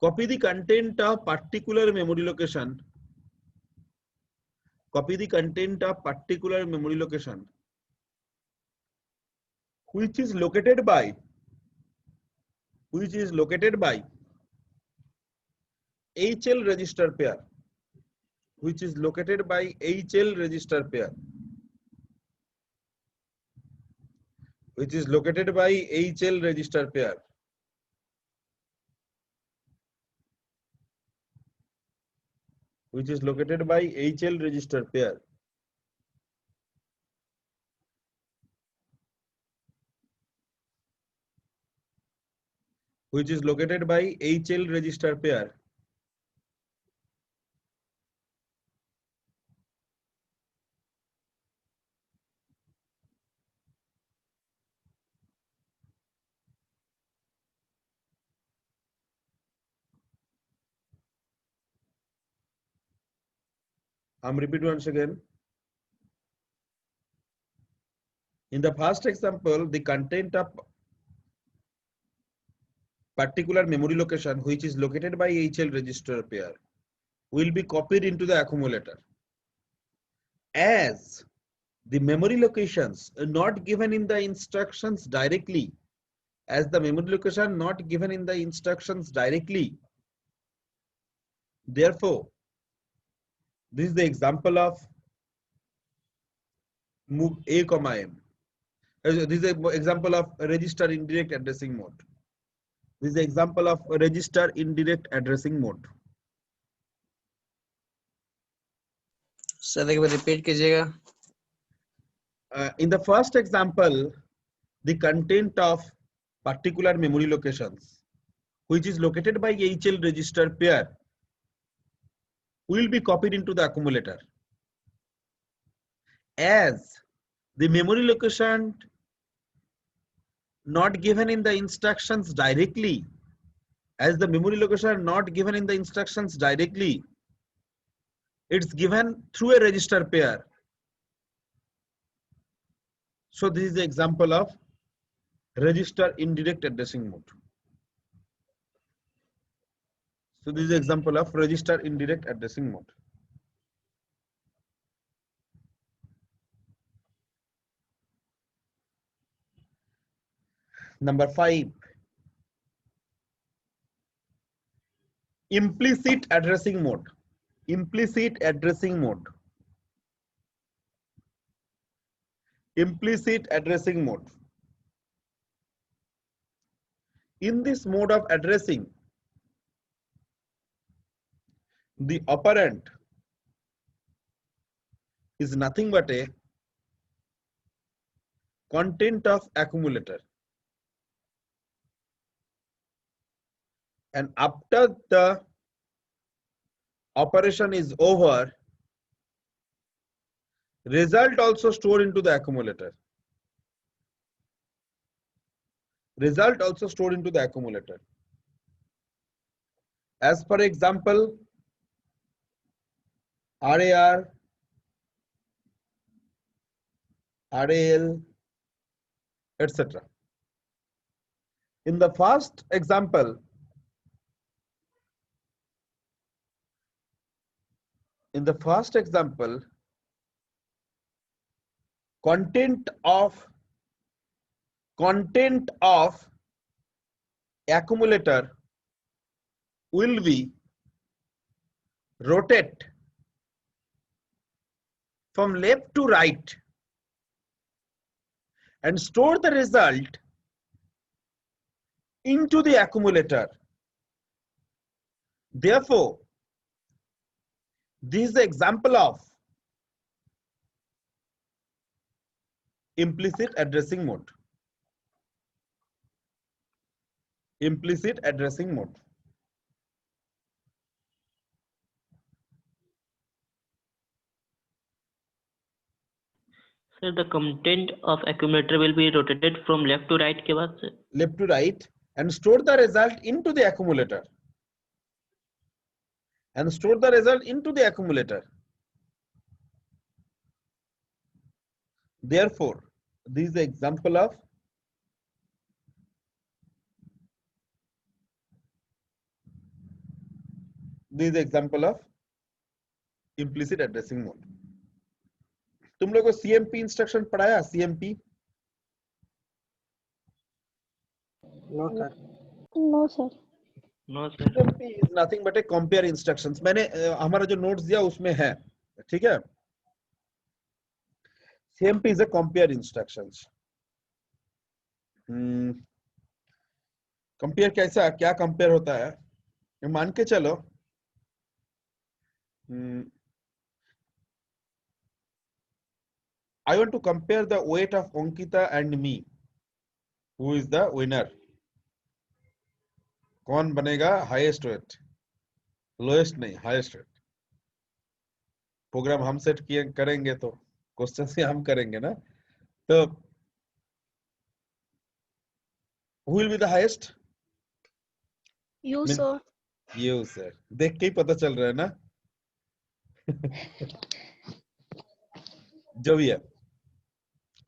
copy the content of particular memory location. Copy the content of particular memory location which is located by HL register pair, which is located by HL register pair, which is located by HL register pair. Which is located by HL register pair. which is located by HL register pair. I'm repeat once again. In the first example, the content of particular memory location which is located by HL register pair will be copied into the accumulator. As the memory locations are not given in the instructions directly, as the memory location not given in the instructions directly, therefore, this is the example of move A, M. This is an example of register indirect addressing mode. This is the example of register indirect addressing mode. Sir एक बार repeat कीजिएगा. In the first example, the content of particular memory locations which is located by HL register pair will be copied into the accumulator. As the memory location not given in the instructions directly, as the memory location not given in the instructions directly, it's given through a register pair. So this is the example of register indirect addressing mode. So this is the example of register indirect addressing mode. Number 5, implicit addressing mode. Implicit addressing mode. Implicit addressing mode. In this mode of addressing, the operand is nothing but a content of accumulator. And after the operation is over, result also stored into the accumulator. Result also stored into the accumulator. As per example, RAR, RAL, etc. In the first example, content of accumulator will be rotate from left to right and store the result into the accumulator. Therefore, this is the example of implicit addressing mode. Implicit addressing mode. Sir, the content of accumulator will be rotated from left to right के बाद से. Left to right and store the result into the accumulator. And store the result into the accumulator. Therefore, this is the example of implicit addressing mode. तुम लोगों को CMP instruction पढ़ाया? CMP? No sir. No sir. No, sir. CMP is nothing but a compare instructions. मैंने हमारा जो notes दिया उसमें है, ठीक है? CMP is a compare instructions. Compare कैसा, क्या कंपेयर होता है? मान के चलो I want to compare the weight of Ankita and me. Who is the winner? कौन बनेगा हाईएस्ट वेट? लोएस्ट नहीं, हाईएस्ट वेट। प्रोग्राम हम सेट किए करेंगे तो क्वेश्चन से हम करेंगे ना। तो who will be the highest? You, Mean- sir. You sir, देख के ही पता चल रहा है ना। जो भी है,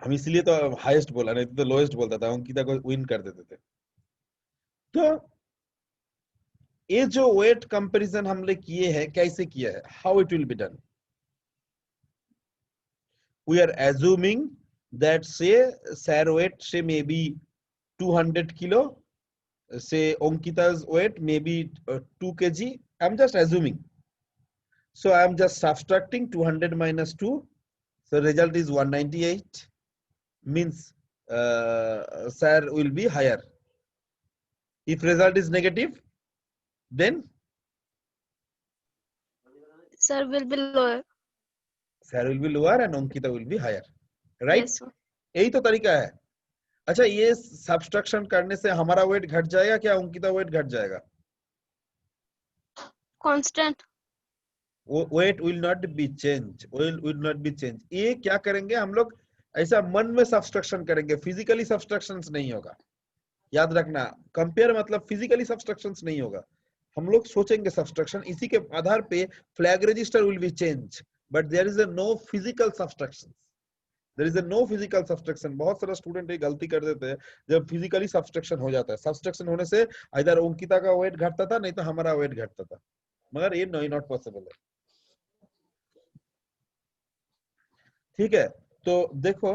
हम इसलिए तो हाईएस्ट बोला, नहीं तो लोएस्ट बोलता था, अंकिता को विन कर देते थे। तो ये जो वेट कंपैरिजन हमने किए हैं, कैसे किया है, how it will be done? We are assuming that say sir weight say may be 200 kilo, say Ankita's weight maybe 2 kg. I'm just assuming. So I'm just subtracting 200 minus 2. So result is 198. Means sir will be higher. If result is negative, then Sir will be lower. sir will be lower and Ankita will be higher. Right? Yes, sir. यही तो तरीका है। अच्छा, ये subtraction करने से हमारा wait घट जाएगा क्या, अंकिता वेट घट जाएगा? Constant. Weight will not be change, will not be change. ये क्या करेंगे हम लोग, ऐसा मन में सब्सट्रैक्शन करेंगे, फिजिकली सब्सट्रैक्शंस नहीं होगा। याद रखना, कंपेयर मतलब फिजिकली सब्सट्रैक्शंस नहीं होगा, हम लोग सोचेंगे सब्सट्रैक्शन, इसी के आधार पे flag register will be change, but there is no physical subtraction, there is no physical subtraction. बहुत सारे स्टूडेंट ये गलती कर देते हैं, जब फिजिकली सब्सट्रैक्शन हो जाता है, सब्सट्रैक्शन होने से इधर अंकिता का वेट घटता था, नहीं तो हमारा वेट घटता था, मगर ये नॉट पॉसिबल है। ठीक है, तो देखो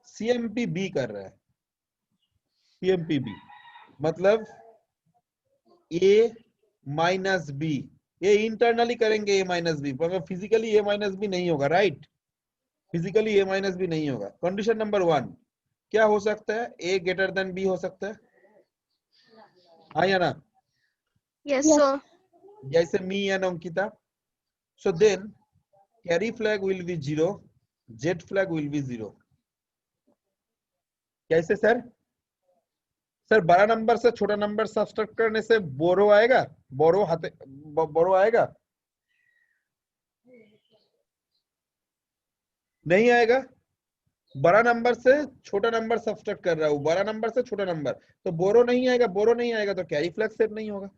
सीएमपी बी कर रहा है, सीएमपी बी मतलब ए माइनस बी, ये इंटरनली करेंगे ए माइनस बी, मगर फिजिकली ए माइनस बी नहीं होगा, राइट? फिजिकली ए माइनस बी नहीं होगा। कंडीशन नंबर 1 क्या हो सकता है, ए ग्रेटर देन बी हो सकता है, हाँ या ना? Yes, Yes. sir. जैसे me and Ankita. So then carry flag will be 0, Z flag will be 0। कैसे सर? सर बड़ा नंबर से छोटा नंबर सब्सट्रैक्ट करने से बोरो आएगा, बोरो आएगा, नहीं आएगा। बड़ा नंबर से छोटा नंबर सब्सट्रैक्ट कर रहा हूं, बड़ा नंबर से छोटा नंबर, तो बोरो नहीं आएगा, बोरो नहीं आएगा तो कैरी फ्लैग सेट नहीं होगा।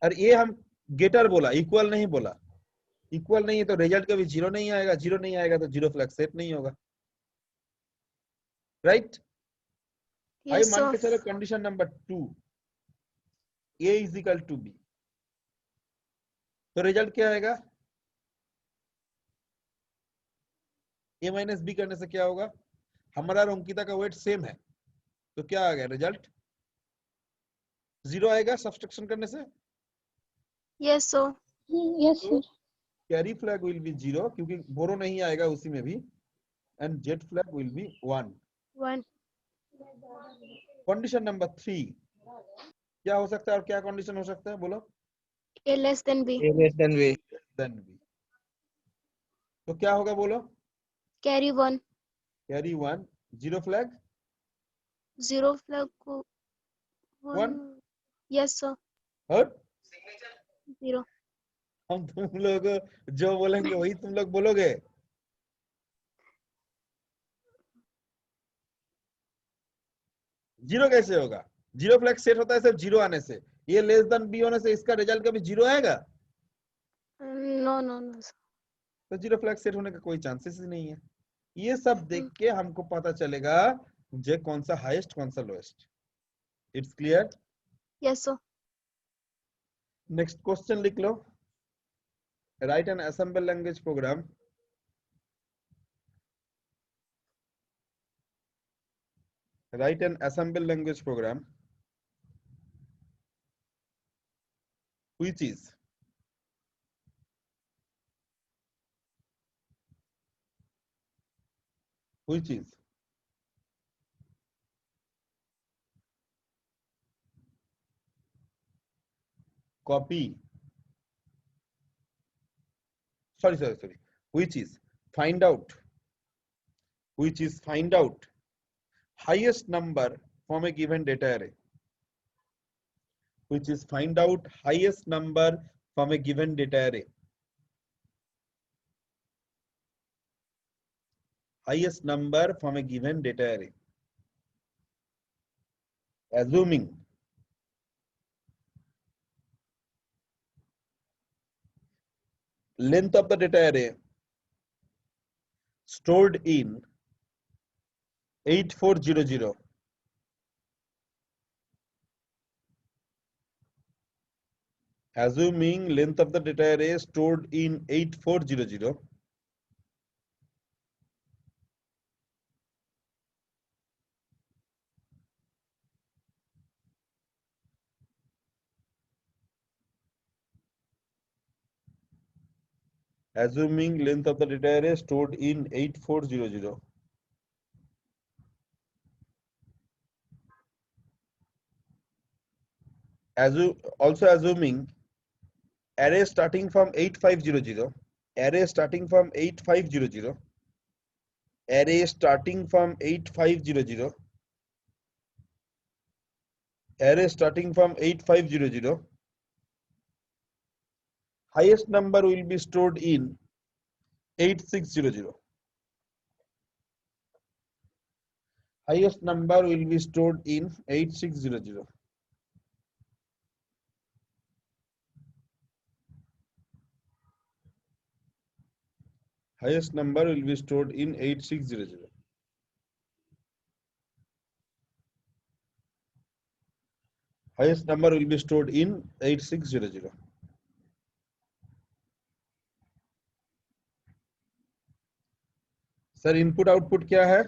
और ये हम गेटर बोला, इक्वल नहीं बोला, इक्वल नहीं है तो रिजल्ट कभी 0 नहीं आएगा, 0 नहीं आएगा तो 0 फ्लैग सेट नहीं होगा, राइट? आइए Yes, मान के sir. चलो condition number 2, A is equal to B, तो रिजल्ट क्या आएगा? ए माइनस बी करने से क्या होगा, हमारा और अंकिता का वेट सेम है, तो क्या आ गया रिजल्ट? 0 आएगा सब्सट्रैक्शन करने से। Yes, sir. Yes, sir. Carry flag will be 0 क्योंकि बोरो नहीं आएगा उसी में भी, and jet flag will B 1। 1. Condition number 3 क्या हो सकता है, और क्या कंडीशन हो सकता है बोलो? A less than B. A less than B. Then B, तो क्या होगा बोलो? Carry 1. कैरी 1, 0 फ्लैग 0 flag को 1. 1, Yes, sir. और 0. हम तुम लोग जो बोलेंगे वही तुम लोग बोलोगे। जीरो कैसे होगा? 0 फ्लैग सेट होता है सिर्फ 0 आने से, ये लेस देन बी होने से इसका रिजल्ट कभी 0 आएगा? No, no, no, sir. तो 0 फ्लैग सेट होने का कोई चांसेस ही नहीं है। ये सब देख के हमको पता चलेगा जे कौन सा हाईएस्ट कौन सा lowest. It's clear? Yes, sir. Next question लिख लो। Write an assemble language program write an assemble language program which is copy sorry which is find out highest number from a given data array, which is find out highest number from a given data array. Highest number from a given data array. Assuming length of the data array stored in 8400. Assuming length of the data array stored in 8400. Assuming length of the data array stored in 8400. Also assuming array starting from 8500, array starting from 8500, array starting from 8500, array starting from 8500, highest number will be stored in 8600. Highest number will be stored in 8600. Highest number will be stored in 8600. Highest number will be stored in 8600. Sir input output क्या है?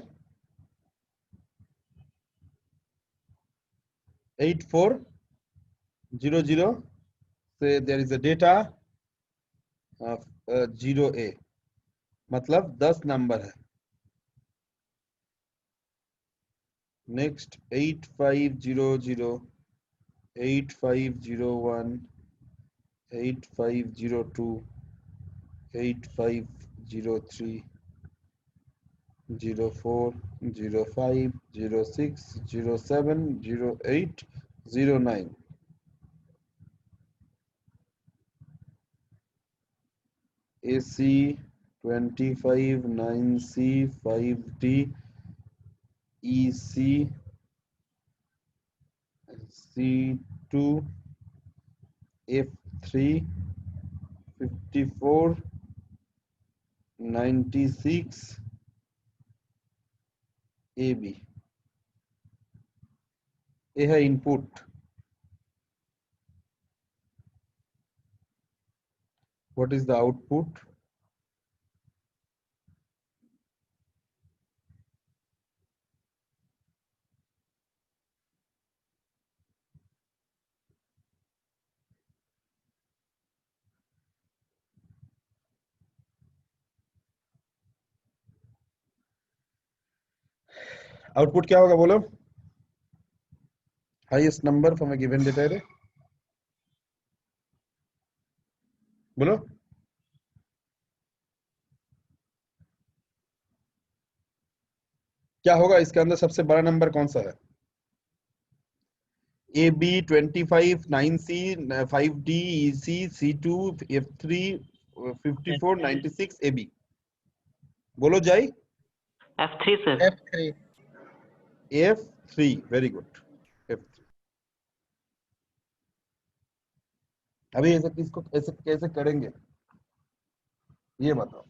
8400 से there is a data of 0A, मतलब 10 number है. Next 8500, 8501, 8502, 8503, 04, 05, 06, 07, 08, 09. AC 25, 9C, 5D, EC, C2, F3, 54, 96, AB. ये है input. What is the output? Output क्या होगा बोलो? Highest number from a given data अरे. बोलो. क्या होगा इसके अंदर सबसे बड़ा नंबर कौन सा है? AB 25, 9C, 5D, EC, C2, F3, 54, 96, AB. बोलो जाई. F3 sir. F3. F3, very good. F3. अभी ऐसे किसको ऐसे कैसे करेंगे ये बताओ.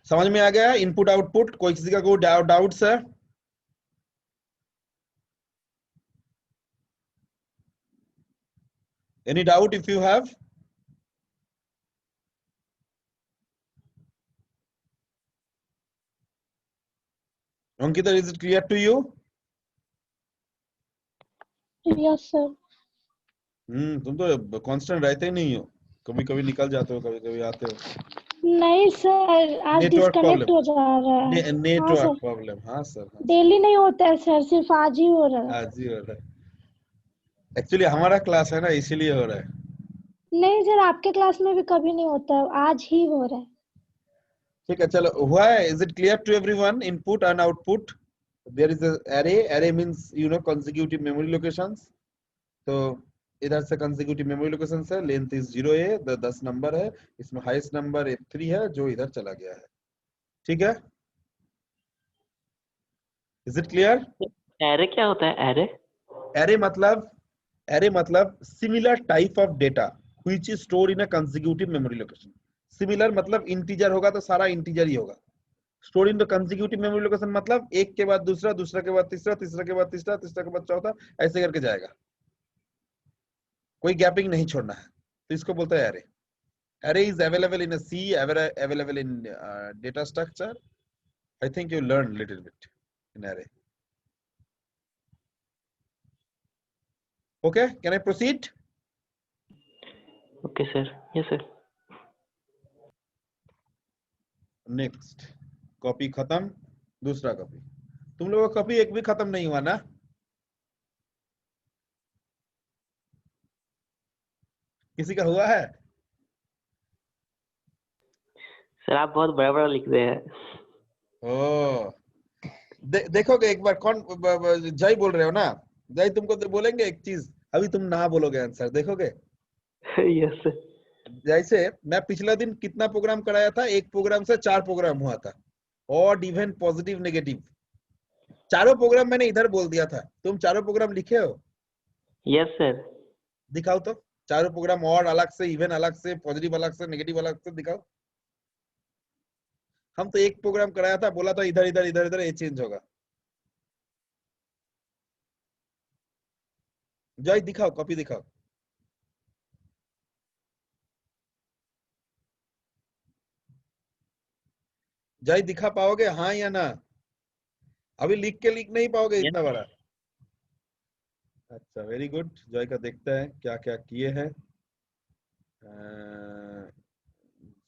समझ में आ गया इनपुट आउटपुट? कोई किसी का कोई डाउट्स है? Any doubt if you have? Ankita, is it clear to you? Yes, sir. तुम तो कांस्टेंट रहते ही नहीं हो. कभी कभी निकल जाते हो, कभी कभी आते हो. नहीं सर, आज नेटवर्क डिस्कनेक्ट हो जा रहा है. Network sir. प्रॉब्लम. हाँ सर. डेली नहीं होता है सर, सिर्फ आज ही हो रहा है. आज ही हो रहा है. एक्चुअली हमारा क्लास है ना, इसीलिए हो रहा है। नहीं सर, आपके क्लास में भी कभी नहीं होता है, आज ही हो रहा है। ठीक है, चलो हुआ है। Is it clear to everyone? Input and output, there is array, array means consecutive memory locations। तो इधर से consecutive memory locations है, लेंथ इज 0a, 10 नंबर है, इसमें हाईएस्ट नंबर F3 है जो इधर चला गया है। ठीक है, इज इट क्लियर? एरे क्या होता है? एरे array मतलब similar type of data which is stored in a consecutive memory location. Similar मतलब इंटीजर होगा तो सारा इंटीजर ही होगा। Store in the consecutive memory location मतलब एक के बाद दूसरा, दूसरा के बाद तीसरा, तीसरा के बाद तीसरा, तीसरा के बाद चौथा, ऐसे करके जाएगा, कोई गैपिंग नहीं छोड़ना है। तो इसको बोलते हैं array. Array is available in C, available in data structure. I think you learn little bit in array. Okay, can I proceed? Okay sir, yes sir. Next copy खत्म, दूसरा कॉपी। तुम लोगों का कॉपी एक भी खत्म नहीं हुआ ना? किसी का हुआ है? सर आप बहुत बड़ा बड़ा लिख रहे हैं। ओ देखोगे एक बार। कौन जय बोल रहे हो ना? जय तुमको तो बोलेंगे एक चीज, अभी तुम ना बोलोगे आंसर, देखोगे। Yes sir. जैसे मैं पिछला दिन कितना प्रोग्राम कराया था, एक प्रोग्राम से 4 प्रोग्राम हुआ था, ऑड इवन पॉजिटिव नेगेटिव। चारों प्रोग्राम मैंने इधर बोल दिया था। तुम चारों प्रोग्राम लिखे हो? Yes sir. दिखाओ तो, चारों प्रोग्राम ऑड अलग से, इवन अलग से, पॉजिटिव अलग से, नेगेटिव अलग से दिखाओ। हम तो एक प्रोग्राम कराया था, बोला था इधर इधर इधर इधर ये चेंज होगा। जय दिखाओ, कॉपी दिखाओ। जय दिखा पाओगे हाँ या ना? अभी लिख के लिख नहीं पाओगे इतना बड़ा। अच्छा, वेरी गुड। जय का देखते हैं क्या क्या किए हैं।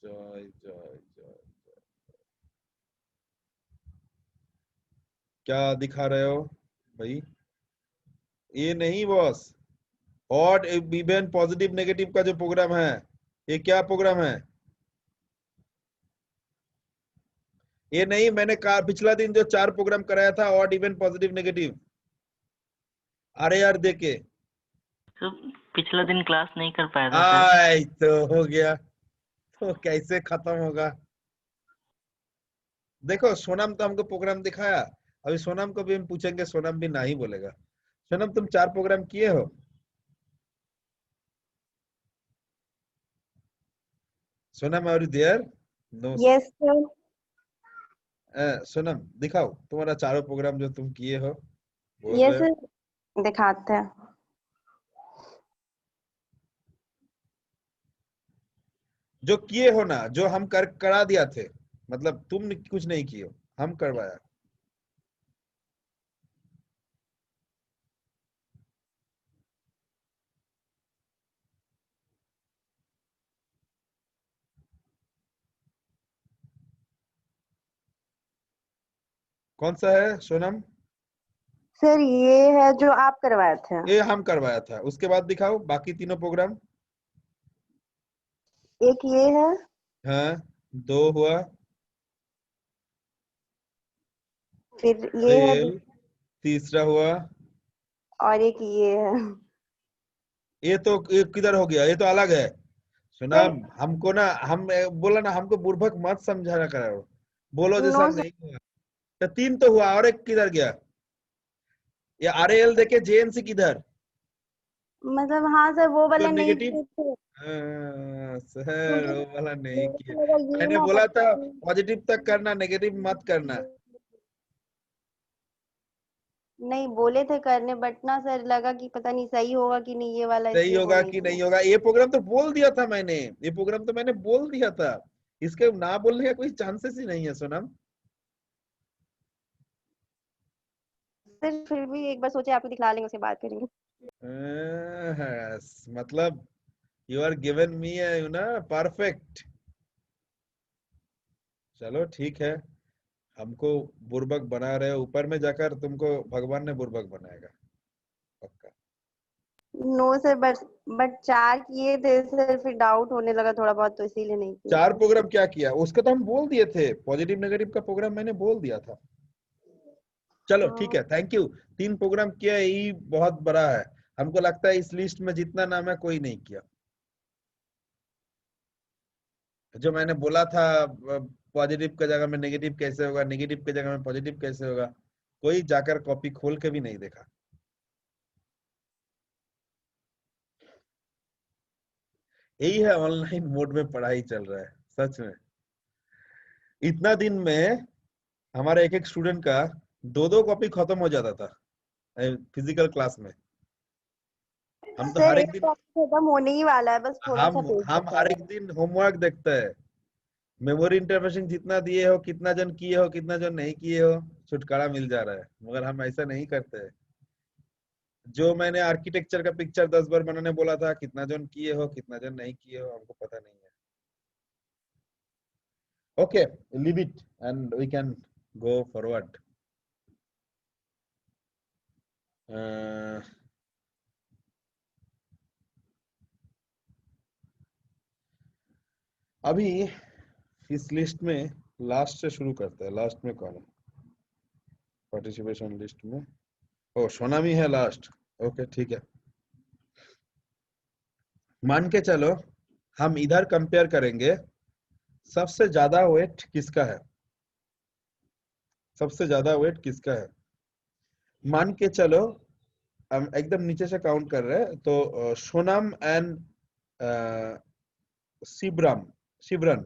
जय जय जय, क्या दिखा रहे हो भाई? ये नहीं boss, odd even positive negative का जो प्रोग्राम है, ये क्या प्रोग्राम है? ये नहीं, मैंने कहा पिछला दिन जो 4 प्रोग्राम कराया था, odd even positive negative, RAR देके। सर पिछला दिन क्लास नहीं कर पाया था सर। आय तो हो गया, तो कैसे खत्म होगा? देखो सोनम तो हमको प्रोग्राम दिखाया, अभी सोनम को भी हम पूछेंगे, सोनम भी नहीं बोलेगा। सोनम तुम 4 प्रोग्राम किए हो? Sonam are you there? No. Yes sir. Sonam दिखाओ तुम्हारा चारों प्रोग्राम जो तुम किए हो, बोल यस रहे हो। सर, दिखाते हैं। जो किए हो ना, जो हम करा दिया थे, मतलब तुम कुछ नहीं किए हो, हम करवाया। कौन सा है सोनम? सर ये है जो आप करवाए थे। ये हम करवाया था। उसके बाद दिखाओ बाकी तीनों प्रोग्राम। एक ये है, हाँ, 2 हुआ। फिर ये है, रेल, तीसरा हुआ। और एक ये है। ये तो ये किधर हो गया? ये तो अलग है। सर सुनाम हमको ना, हम बोला ना, हमको बुर्बक मत समझाना करो, बोलो जैसा नो सर, नहीं हुआ। तो 3 तो हुआ, और एक किधर गया? ये RAL देखे, JNC किधर? मतलब हाँ सर, वो जो वाला नहीं नेगेटिव, किए थे सर वो वाला नहीं मेरे किया। को लगा ये मैंने ना बोला पता था नहीं। पॉजिटिव तक करना, नेगेटिव मत करना। नहीं बोले थे करने, बट ना सर लगा कि पता नहीं सही होगा कि नहीं ये वाला, सही इसलिए वो होगा नहीं कि किया। नहीं होगा? ये प्रोग्राम तो बोल दिया था मैंने, ये प्रोग्राम तो मैंने बोल दिया था। इसके ना बोलने का कोई चांसेस ही नहीं है सोनम। सर फिर भी एक बार सोचे आपको दिखला लेंगे, उसके बाद करेंगे। मतलब you are given me you ना परफेक्ट। चलो ठीक है, हमको बुर्बक बना रहे हो, ऊपर में जाकर तुमको भगवान ने बुर्बक बनाएगा पक्का। नो सर, बट 4 किए थे सर, फिर डाउट होने लगा थोड़ा बहुत, तो इसीलिए नहीं किया। 4 प्रोग्राम क्या किया उसका तो हम बोल दिए थे, पॉजिटिव नेगेटिव का प्रोग्राम मैंने बोल दिया था। चलो ठीक है, थैंक यू। 3 प्रोग्राम किया, यही बहुत बड़ा है। हमको लगता है इस लिस्ट में जितना नाम है कोई नहीं किया। जो मैंने बोला था पॉजिटिव की जगह में नेगेटिव कैसे होगा, नेगेटिव की जगह में पॉजिटिव कैसे होगा, कोई जाकर कॉपी खोल के भी नहीं देखा। यही है, ऑनलाइन मोड में पढ़ाई चल रहा है सच में। इतना दिन में हमारा एक एक स्टूडेंट का 2-2 कॉपी खत्म हो जाता था फिजिकल क्लास में। हम तो सर हर एक एक दिन टॉपिक खत्म होने ही वाला है, बस थोड़ा सा पेज हम बचा हर है। एक दिन होमवर्क देखते हैं। मेमोरी इंटरफेसिंग जितना दिए हो, कितना जन किए हो, कितना जन नहीं किए हो, छुटकारा मिल जा रहा है। मगर हम ऐसा नहीं करते हैं। जो मैंने आर्किटेक्चर का पिक्चर 10 बार बनाने बोला था, कितना जन किए हो, कितना जन नहीं किए हो, हमको पता नहीं है। Okay, leave it and we can go forward. अभी इस लिस्ट में लास्ट से शुरू करते हैं। लास्ट में कौन है पार्टिसिपेशन लिस्ट में? ओ, सोनामी है लास्ट। ओके ठीक है। मान के चलो हम इधर कंपेयर करेंगे, सबसे ज्यादा वेट किसका है, सबसे ज्यादा वेट किसका है। मान के चलो हम एकदम नीचे से काउंट कर रहे हैं, तो सोनम एंड शिवराम शिवरन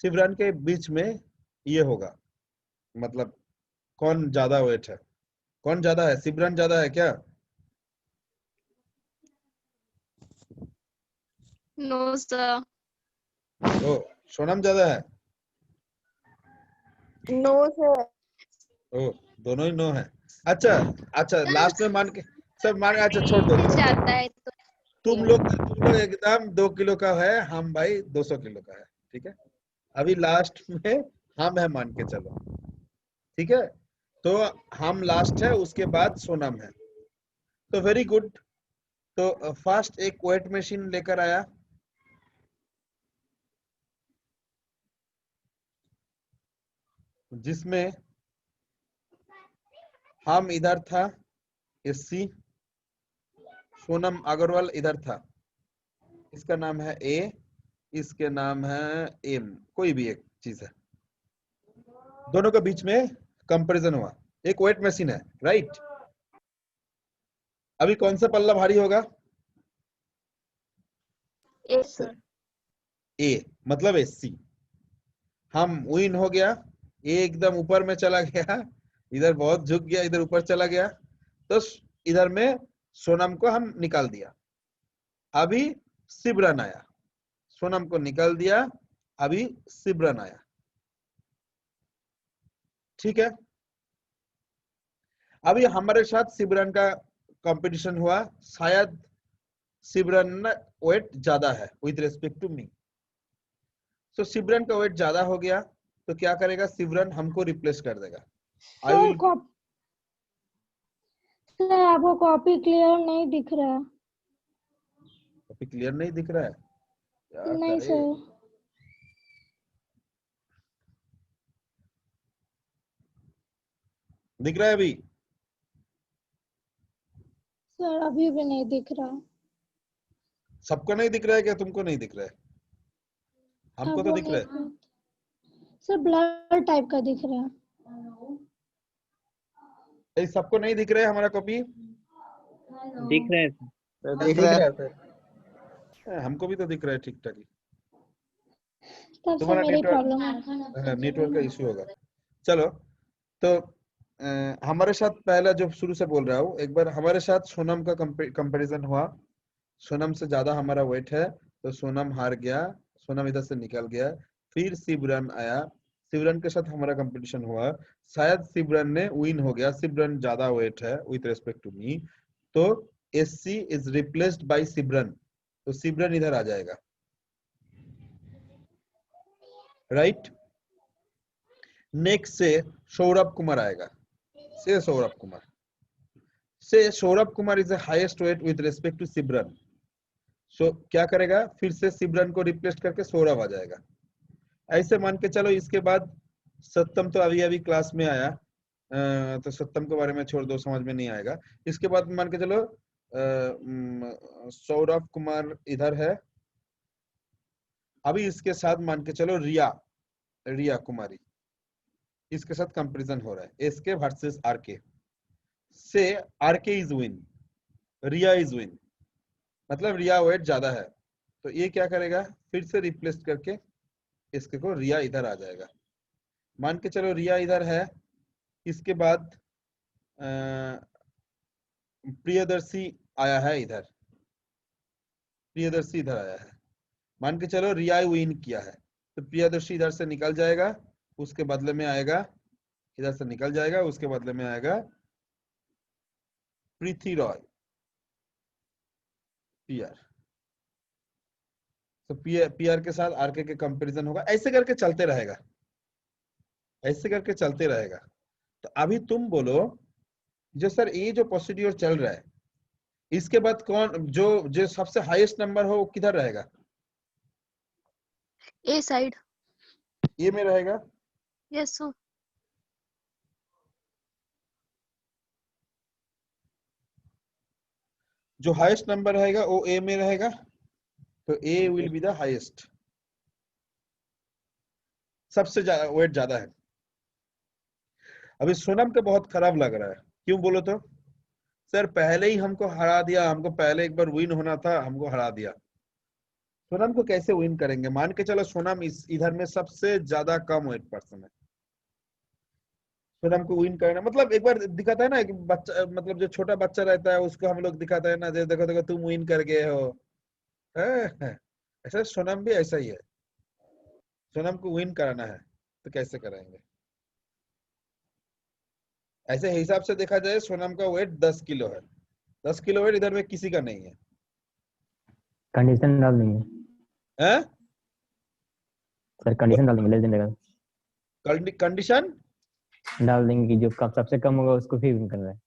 शिवरन के बीच में ये होगा, मतलब कौन ज्यादा वेट है, कौन ज्यादा है? शिवरन ज्यादा है क्या? No sir. ओ, सोनम ज्यादा है। No sir. ओ, दोनों ही नो है। अच्छा अच्छा, लास्ट में मान के सब मान, अच्छा छोड़ दो छोड़ दो। जाता है तो तुम लोग एकदम 2 किलो का है, हम भाई 200 किलो का है। ठीक है, अभी लास्ट में हम है मान के चलो। ठीक है, तो हम लास्ट है, उसके बाद सोनम है। तो वेरी गुड। तो फर्स्ट एक वेट मशीन लेकर आया, जिसमें हम इधर था एससी, सोनम अग्रवाल इधर था। इसका नाम है ए, इसके नाम है एम, कोई भी एक चीज है। दोनों के बीच में कंपैरिजन हुआ, एक वेट मशीन है, राइट। अभी कौन सा पल्ला भारी होगा? Yes sir. ए, मतलब एससी। हम विन हो गया, ए एकदम ऊपर में चला गया, इधर बहुत झुक गया, इधर ऊपर चला गया, तो इधर में सोनम को हम निकाल दिया। अभी शिवरन आया, सोनम को निकाल दिया, अभी शिवरन आया। ठीक है, अभी हमारे साथ शिवरन का कंपटीशन हुआ। शायद शिवरन वेट ज्यादा है विथ रेस्पेक्ट टू मी, तो शिवरन का वेट ज्यादा हो गया, तो क्या करेगा शिवरन? हमको रिप्लेस कर देगा। आई सर विल, सर आपको कॉपी क्लियर नहीं दिख रहा है। अभी क्लियर नहीं दिख रहा है, क्या नहीं करे? सर। दिख रहा है अभी? सर अभी भी नहीं दिख रहा। सबको नहीं दिख रहा है क्या? तुमको नहीं दिख रहा है? हमको अब तो वो दिख रहा है। नहीं, सर ब्लर टाइप का दिख रहा है। सबको नहीं दिख रहा है हमारा कॉपी? दिख रहा है सर। दिख रहा है सर। हमको भी तो दिख रहा है ठीक ठाक ही। तब से तुम्हारा मेरी प्रॉब्लम है। नेटवर्क का इशू होगा। चलो, तो हमारे साथ पहला जो शुरू से बोल रहा हूँ, एक बार हमारे साथ सोनम का कंपैरिजन हुआ। सोनम से ज्यादा हमारा वेट है, तो सोनम हार गया, सोनम इधर से निकल गया। फिर शिवरन आया, शिवरन के साथ हमारा कंपटीशन हुआ। शायद शिवरन ने विन हो गया, शिवरन ज्यादा वेट है विथ रेस्पेक्ट टू मी, तो एससी इज रिप्लेस्ड बाय शिवरन, तो शिवरन इधर आ जाएगा, राइट। नेक्स्ट से सौरभ कुमार आएगा, से सौरभ कुमार। से Saurabh Kumar is the highest weight with respect to Simran. So क्या करेगा, फिर से सिमरन को रिप्लेस करके सौरभ आ जाएगा। ऐसे मान के चलो। इसके बाद सत्यम तो अभी अभी क्लास में आया, तो सत्यम के बारे में छोड़ दो, समझ में नहीं आएगा। इसके बाद मान के चलो सौरभ कुमार इधर है। अभी इसके साथ मान के चलो रिया कुमारी, इसके साथ कंपैरिजन हो रहा है, SK versus RK. Say RK is win, Riya is win, मतलब रिया वेट ज्यादा है। तो ये क्या करेगा, फिर से रिप्लेस करके इसके को रिया इधर आ जाएगा। मान के चलो रिया इधर है। इसके बाद प्रियदर्शी आया है इधर, प्रियदर्शी इधर आया है। मान के चलो रिया विन किया है, तो प्रियदर्शी इधर से निकल जाएगा, उसके बदले में आएगा, इधर से निकल जाएगा, उसके बदले में आएगा प्रीति रॉय, पीआर। तो पीआर के साथ आरके के कंपैरिजन होगा। ऐसे करके चलते रहेगा, ऐसे करके चलते रहेगा। तो अभी तुम बोलो जो सर ये जो प्रोसीड्यूर चल रहा है, इसके बाद कौन जो सबसे हाईएस्ट नंबर हो वो किधर रहेगा? ए साइड। ए में रहेगा। Yes sir. जो हाईएस्ट नंबर रहेगा वो ए में रहेगा, तो ए विल बी द हाईएस्ट, सबसे वेट ज्यादा है। अभी सोनम को बहुत खराब लग रहा है, क्यों बोलो तो? सर पहले ही हमको हरा दिया, हमको पहले एक बार विन होना था, हमको हरा दिया। सोनम को कैसे विन करेंगे? मान के चलो सोनम इधर में सबसे ज्यादा कम वेट पर्सन है। सोनम को विन करना मतलब एक बार दिखाता है ना कि बच्चा, मतलब जो छोटा बच्चा रहता है उसको हम लोग दिखाता है ना, देखो देखो तुम विन कर गए हो। ऐसा सोनम भी ऐसा ही है। सोनम को विन कराना है तो कैसे कराएंगे? ऐसे हिसाब से देखा जाए सोनम का वेट 10 किलो है। 10 किलो वेट इधर में किसी का नहीं है। कंडीशन डाल देंगे हैं? सर, कंडीशन डाल देंगे, लेस देन रहेगा, कंडीशन डाल देंगे कि जो सबसे कम होगा उसको फिर विन करना है।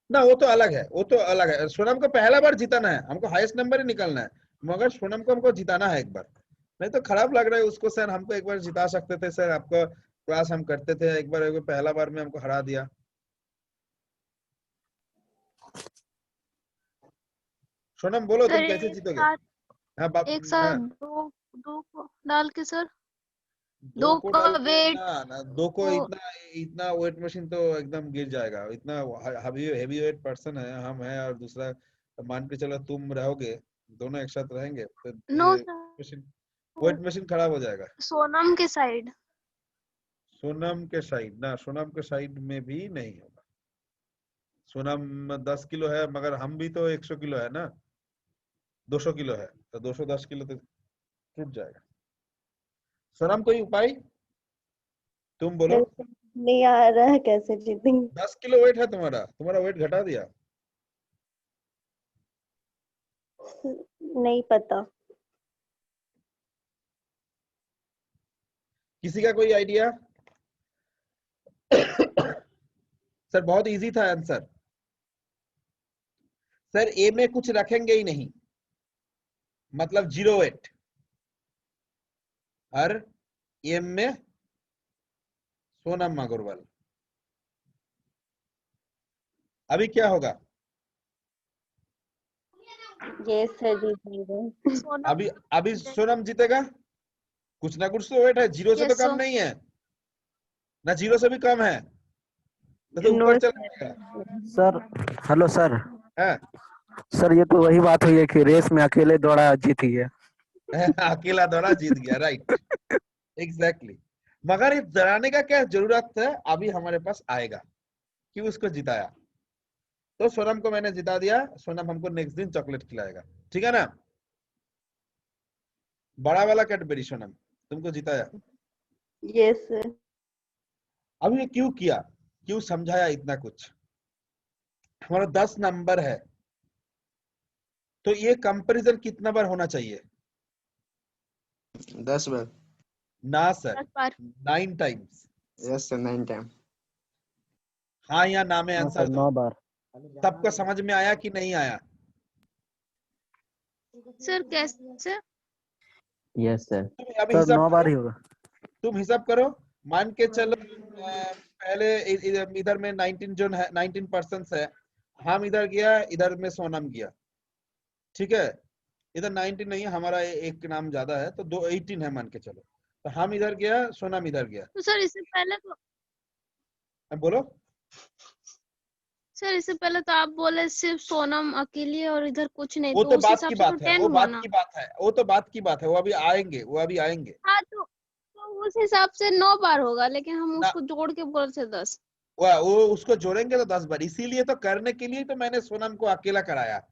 ना, वो तो अलग है, वो तो अलग है। सोनम को पहला बार जिताना है, हमको हाईएस्ट नंबर ही निकालना है, मगर सोनम को हमको जिताना है एक बार। नहीं तो खराब लग रहा है उसको। सर हमको एक बार जिता सकते थे सर, आपका क्लास हम करते थे, एक बार पहला बार में हमको हरा दिया। सोनम बोलो तुम सर कैसे एक जीतोगे? साथ हाँ एक साथ हाँ, दो को डाल के सर, दो को का डाल के वेट ना दो को वो इतना इतना वेट मशीन तो एकदम गिर जाएगा। इतना हेवी वेट पर्सन है हम है, और दूसरा मान के चलो तुम रहोगे, दोनों एक साथ रहेंगे तो नो मशीन, वेट मशीन खराब हो जाएगा। सोनम के साइड। सोनम के साइड ना, सोनम के साइड में भी नहीं होगा। सोनम 10 किलो है, मगर हम भी तो 100 किलो है ना, 200 किलो है, तो 210 किलो तो टूट जाएगा। सोनम कोई उपाय तुम बोलो। नहीं आ रहा है, कैसे जीतेंगे? 10 किलो वेट है तुम्हारा, तुम्हारा वेट घटा दिया। नहीं पता। किसी का कोई आइडिया? सर बहुत इजी था आंसर। सर ए में कुछ रखेंगे ही नहीं, मतलब 0 वेट, और एम में सोनम अग्रवाल। अभी क्या होगा? ये सर जीतेंगे। सोनम। अभी सोनम जीतेगा। कुछ ना कुछ तो वेट है, 0 से तो यस कम सर। नहीं है ना, 0 से भी कम है, तो नो ऊपर चला जाएगा। Sir, hello sir. हाँ? सर ये तो वही बात हुई है कि रेस में अकेले दौड़ा जीत गया। अकेला दौड़ा जीत गया, राइट, एग्जैक्टली। मगर इस डराने का क्या जरूरत है? अभी हमारे पास आएगा कि उसको जिताया। तो सोनम को मैंने जिता दिया, सोनम हमको नेक्स्ट दिन चॉकलेट खिलाएगा, ठीक है ना? बड़ा वाला कैडबरी सोनम तुमको जिताया। Yes sir. अभी ये क्यों किया, क्यों समझाया इतना कुछ? हमारा 10 नंबर है, तो ये कंपैरिजन कितना बार होना चाहिए? 10 बार। ना सर, 10 बार। 9 टाइम्स। Yes sir, 9 time. हाँ या ना में हाँ आंसर सर, दो। 9 बार। सबका समझ में आया कि नहीं आया? सर कैसे? Yes sir. अब सर हिसाब 9 बार करो, ही होगा। तुम हिसाब करो। मान के चलो पहले इधर में 19 जो है 19% है, हम इधर गया, इधर में सोनम गया, ठीक है। इधर 19 नहीं है, हमारा एक नाम ज्यादा है तो 18 है मान के चलो। तो हम इधर गया, सोनम इधर गया। तो सर इससे पहले तो बोलो। तो आप बोले सिर्फ सोनम अकेली है और इधर कुछ नहीं, वो तो तो उस बात हिसाब की से तो बात है, 10 वो हुआ बात ना। की बात है, वो तो बात की बात है, वो अभी आएंगे, वो अभी आएंगे हाँ तो उस हिसाब से 9 बार होगा, लेकिन हम ना। उसको जोड़ के बोल थे 10। वो उसको जोड़ेंगे तो 10 बार, इसीलिए तो करने के लिए तो मैंने सोनम को अकेला कराया।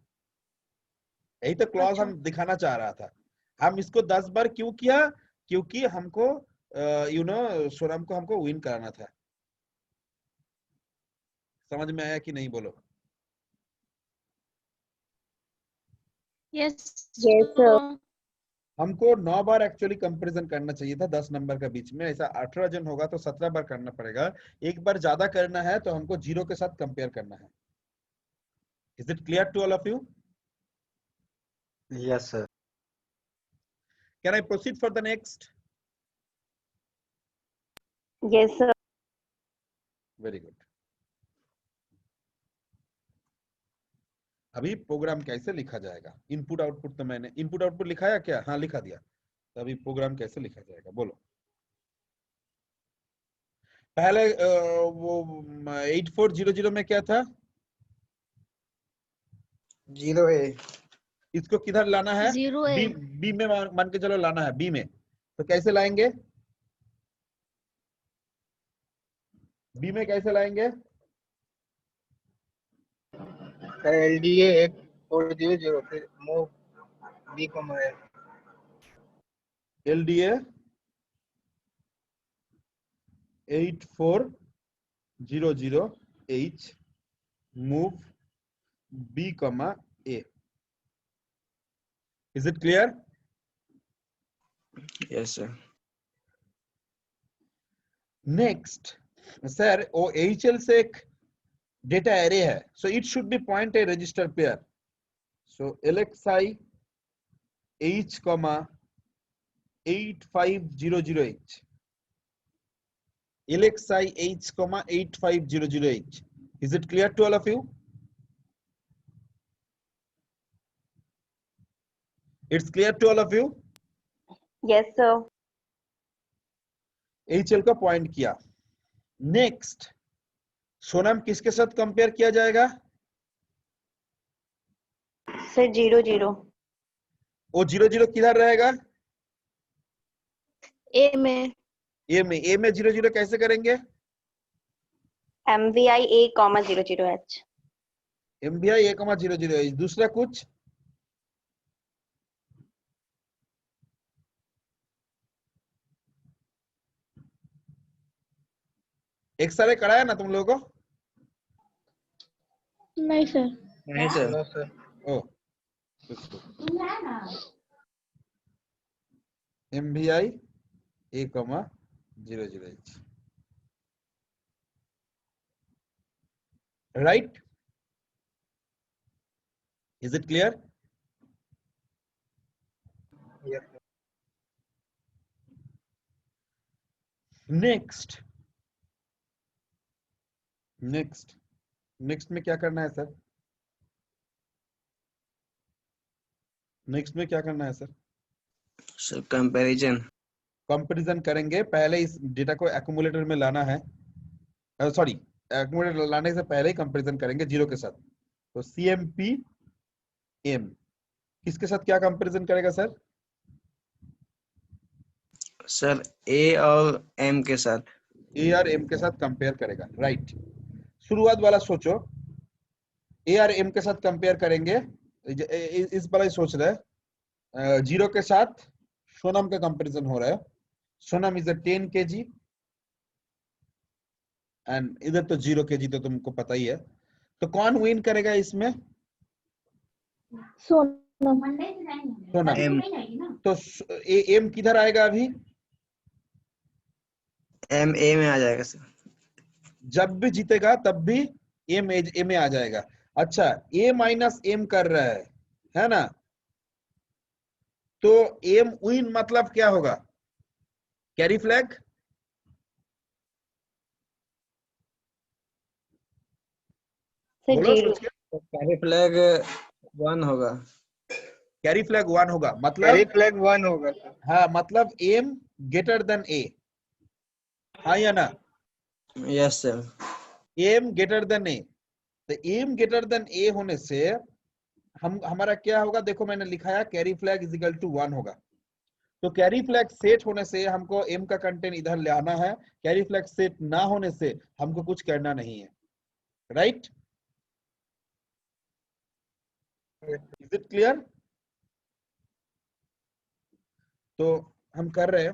यही तो क्लॉज अच्छा हम दिखाना चाह रहा था। हम इसको 10 बार क्यों किया? क्योंकि हमको सोनम को हमको विन कराना था। समझ में आया कि नहीं बोलो? Yes Yes, sir. हमको 9 बार एक्चुअली कंपैरिजन करना चाहिए था 10 नंबर के बीच में। ऐसा 18 जन होगा तो 17 बार करना पड़ेगा। एक बार ज्यादा करना है तो हमको 0 के साथ कंपेयर करना है। Is it clear to all of you? Yes sir. Can I proceed for the next? Yes, sir. Very good. अभी प्रोग्राम कैसे लिखा जाएगा? इनपुट आउटपुट तो मैंने इनपुट आउटपुट लिखाया क्या? हाँ लिखा दिया। तो अभी प्रोग्राम कैसे लिखा जाएगा बोलो। पहले वो 8400 में क्या था? 0A। इसको किधर लाना है? 0A। बी में मान के चलो लाना है, बी में। तो कैसे लाएंगे? बी में कैसे लाएंगे? LDA 8400 फिर move B, A। LDA 8400H move B, A. Is it clear? Yes sir. Next, sir, वो HL से एक डेटा एरे है, so it should be point a register pair. So LXI H, 8500H. LXI H, 8500H. Is it clear to all of you? It's clear to all of you? Yes, sir. HL का point किया। Next, Sonam किसके साथ compare किया जाएगा? Sir, 0 0. वो 0 0 किधर रहेगा? A में। ए में। ए में 0 0 कैसे करेंगे? MVI A, 00H. MVI A, 00H। दूसरा कुछ? एक सारे कराया ना तुम लोगों को? नहीं सर। नहीं सर। Oh MVI A, 00H, right? Is it clear? Yes. Next में क्या करना है सर? नेक्स्ट में क्या करना है सर? सर कंपैरिजन करेंगे। पहले इस डेटा को एक्यूमुलेटर में लाना है, सॉरी एक्यूमुलेटर लाने से पहले ही कंपैरिजन करेंगे 0 के साथ। तो CMP M किसके साथ क्या कंपैरिजन करेगा सर? सर A और M के साथ। A और M के साथ कंपेयर करेगा, राइट। शुरुआत वाला सोचो, A और M के साथ कंपेयर करेंगे। इस बार ही सोच रहे 0 के साथ सोनम का कंपैरिजन हो रहा है। सोनम इज 10 kg एंड इधर तो 0 kg, तो तुमको पता ही है। तो कौन विन करेगा इसमें? सोनम। सोनम। तो M किधर आएगा? अभी M A में आ जाएगा सर। जब भी जीतेगा तब भी एम ए में आ जाएगा। अच्छा ए माइनस एम कर रहा है ना, तो एम विन मतलब क्या होगा? Carry flag. सर बोलो जीरो। सोच के। तो कैरी फ्लैग 1 होगा। कैरी फ्लैग 1 होगा कैरी मतलब, फ्लैग 1 होगा सर। हाँ मतलब एम ग्रेटर देन ए, हाँ या ना? Yes sir. M greater than A, तो एम ग्रेटर देन ए होने से हम हमारा क्या होगा? देखो मैंने लिखा है carry flag is equal to 1 होगा। तो कैरी फ्लैग सेट होने से हमको एम का कंटेंट इधर ले आना है, कैरी फ्लैग सेट ना होने से हमको कुछ करना नहीं है। Right, is it clear? तो हम कर रहे हैं,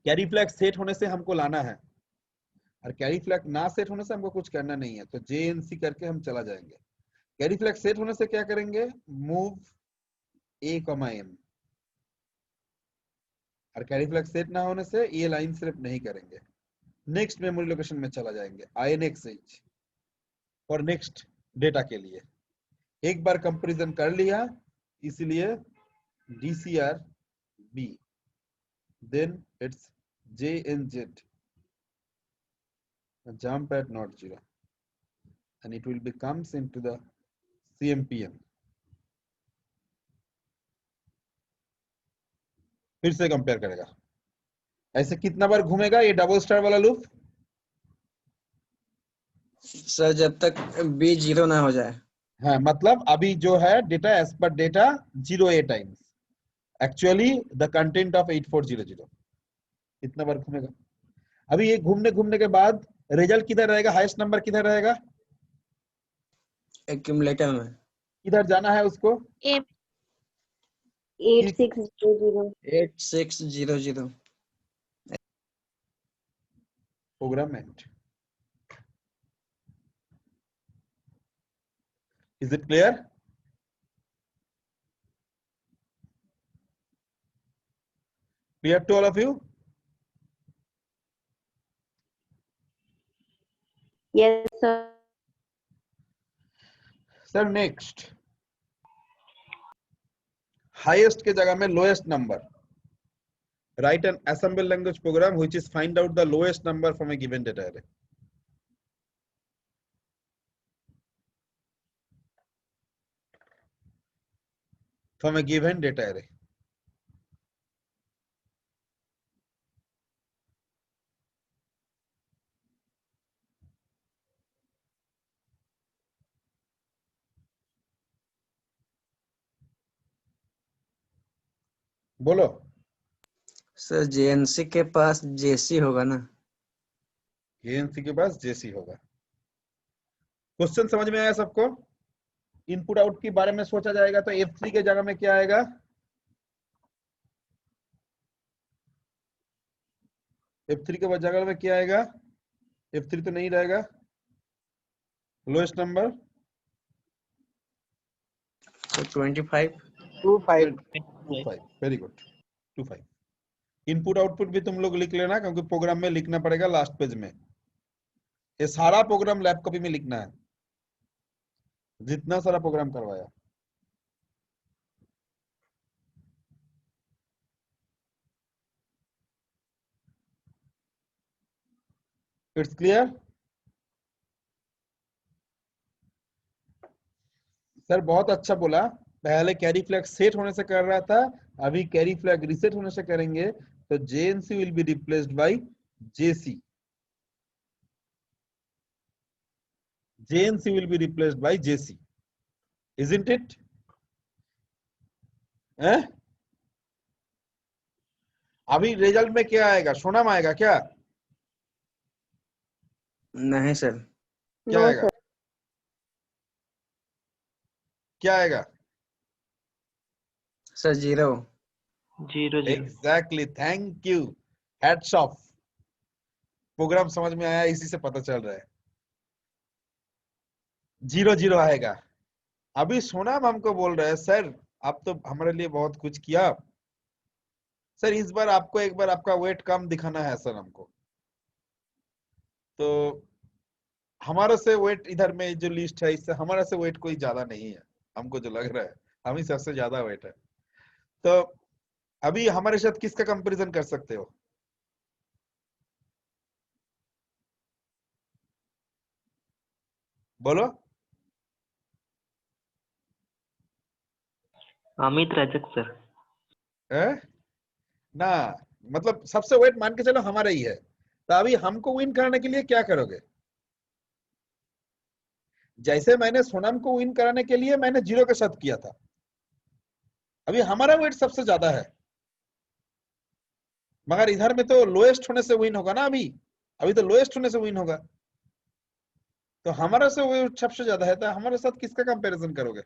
कैरी फ्लैग सेट होने से हमको लाना है, और कैरी फ्लैग ना सेट होने से हमको कुछ करना नहीं है। तो JNC करके हम चला जाएंगे। कैरी फ्लैग सेट होने से क्या करेंगे? मूव ए कॉमा एम, और कैरी फ्लैग सेट ना होने से ये लाइन सिर्फ नहीं करेंगे, नेक्स्ट मेमोरी लोकेशन में चला जाएंगे INX और नेक्स्ट डेटा के लिए। एक बार कंपैरिजन कर लिया, इसलिए DCR B, then it's JNZ, jump at not 0, and it will be comes into the CMPM। फिर से कंपेयर करेगा, ऐसे कितना बार घूमेगा ये डबल स्टार वाला लूप? सर जब तक B 0 ना हो जाए। हाँ मतलब अभी जो है data as per data 0A times actually the content of 8400, इतना बार घूमेगा। अभी ये घूमने घूमने के बाद रिजल्ट किधर रहेगा? हाईएस्ट नंबर किधर रहेगा? एक्यूमुलेटर में। किधर जाना है उसको? 8600। 8600। प्रोग्रामेंट। Is it clear? Clear to all of you? Yes sir. Sir next, highest के जगह में lowest number. Write an assembly language program which is find out the lowest number from a given data array. From a given data array. बोलो। Sir JNC के पास JC होगा ना? JNC के पास JC होगा। Question समझ में आया सबको? इनपुट आउट के बारे में सोचा जाएगा तो F3 के जगह में क्या आएगा? F3 के जगह में क्या आएगा? F3 तो नहीं रहेगा। Lowest number 25। 25। Very good, 25। Input output भी तुम लोग लिख लेना, क्योंकि प्रोग्राम में लिखना पड़ेगा लास्ट पेज में। ये सारा प्रोग्राम लैब कॉपी में लिखना है, जितना सारा प्रोग्राम करवाया। It's clear? सर बहुत अच्छा बोला। पहले कैरी फ्लैग सेट होने से कर रहा था, अभी कैरी फ्लैग रीसेट होने से करेंगे, तो JNC will be replaced by JC। JNC will be replaced by JC, isn't it? अभी रिजल्ट में क्या आएगा? सोनम आएगा क्या? नहीं सर। क्या No आएगा? sir. क्या आएगा? Sir 0। 0 0। Exactly, thank you, hats off. Program समझ में आया, इसी से पता चल रहा है। 0 0 आएगा। अभी सोनम हमको बोल रहे हैं सर आप तो हमारे लिए बहुत कुछ किया सर, इस बार आपको एक बार आपका वेट कम दिखाना है सर हमको। तो हमारा से वेट इधर में जो लिस्ट है इससे हमारा से वेट कोई ज्यादा नहीं है, हमको जो लग रहा है हम ही सबसे ज्यादा वेट है। तो अभी हमारे साथ किसका कंपैरिजन कर सकते हो? बोलो। अमित रजक सर। है ना, मतलब सबसे वेट मान के चलो हमारा ही है। तो अभी हमको विन कराने के लिए क्या करोगे? जैसे मैंने सोनम को विन कराने के लिए मैंने 0 के साथ किया था, अभी हमारा वेट सबसे ज्यादा है, मगर इधर में तो लोएस्ट होने से विन होगा ना। अभी तो लोएस्ट होने से विन होगा, तो हमारा से वेट सबसे ज्यादा है, तो हमारे साथ किसका कंपैरिजन करोगे?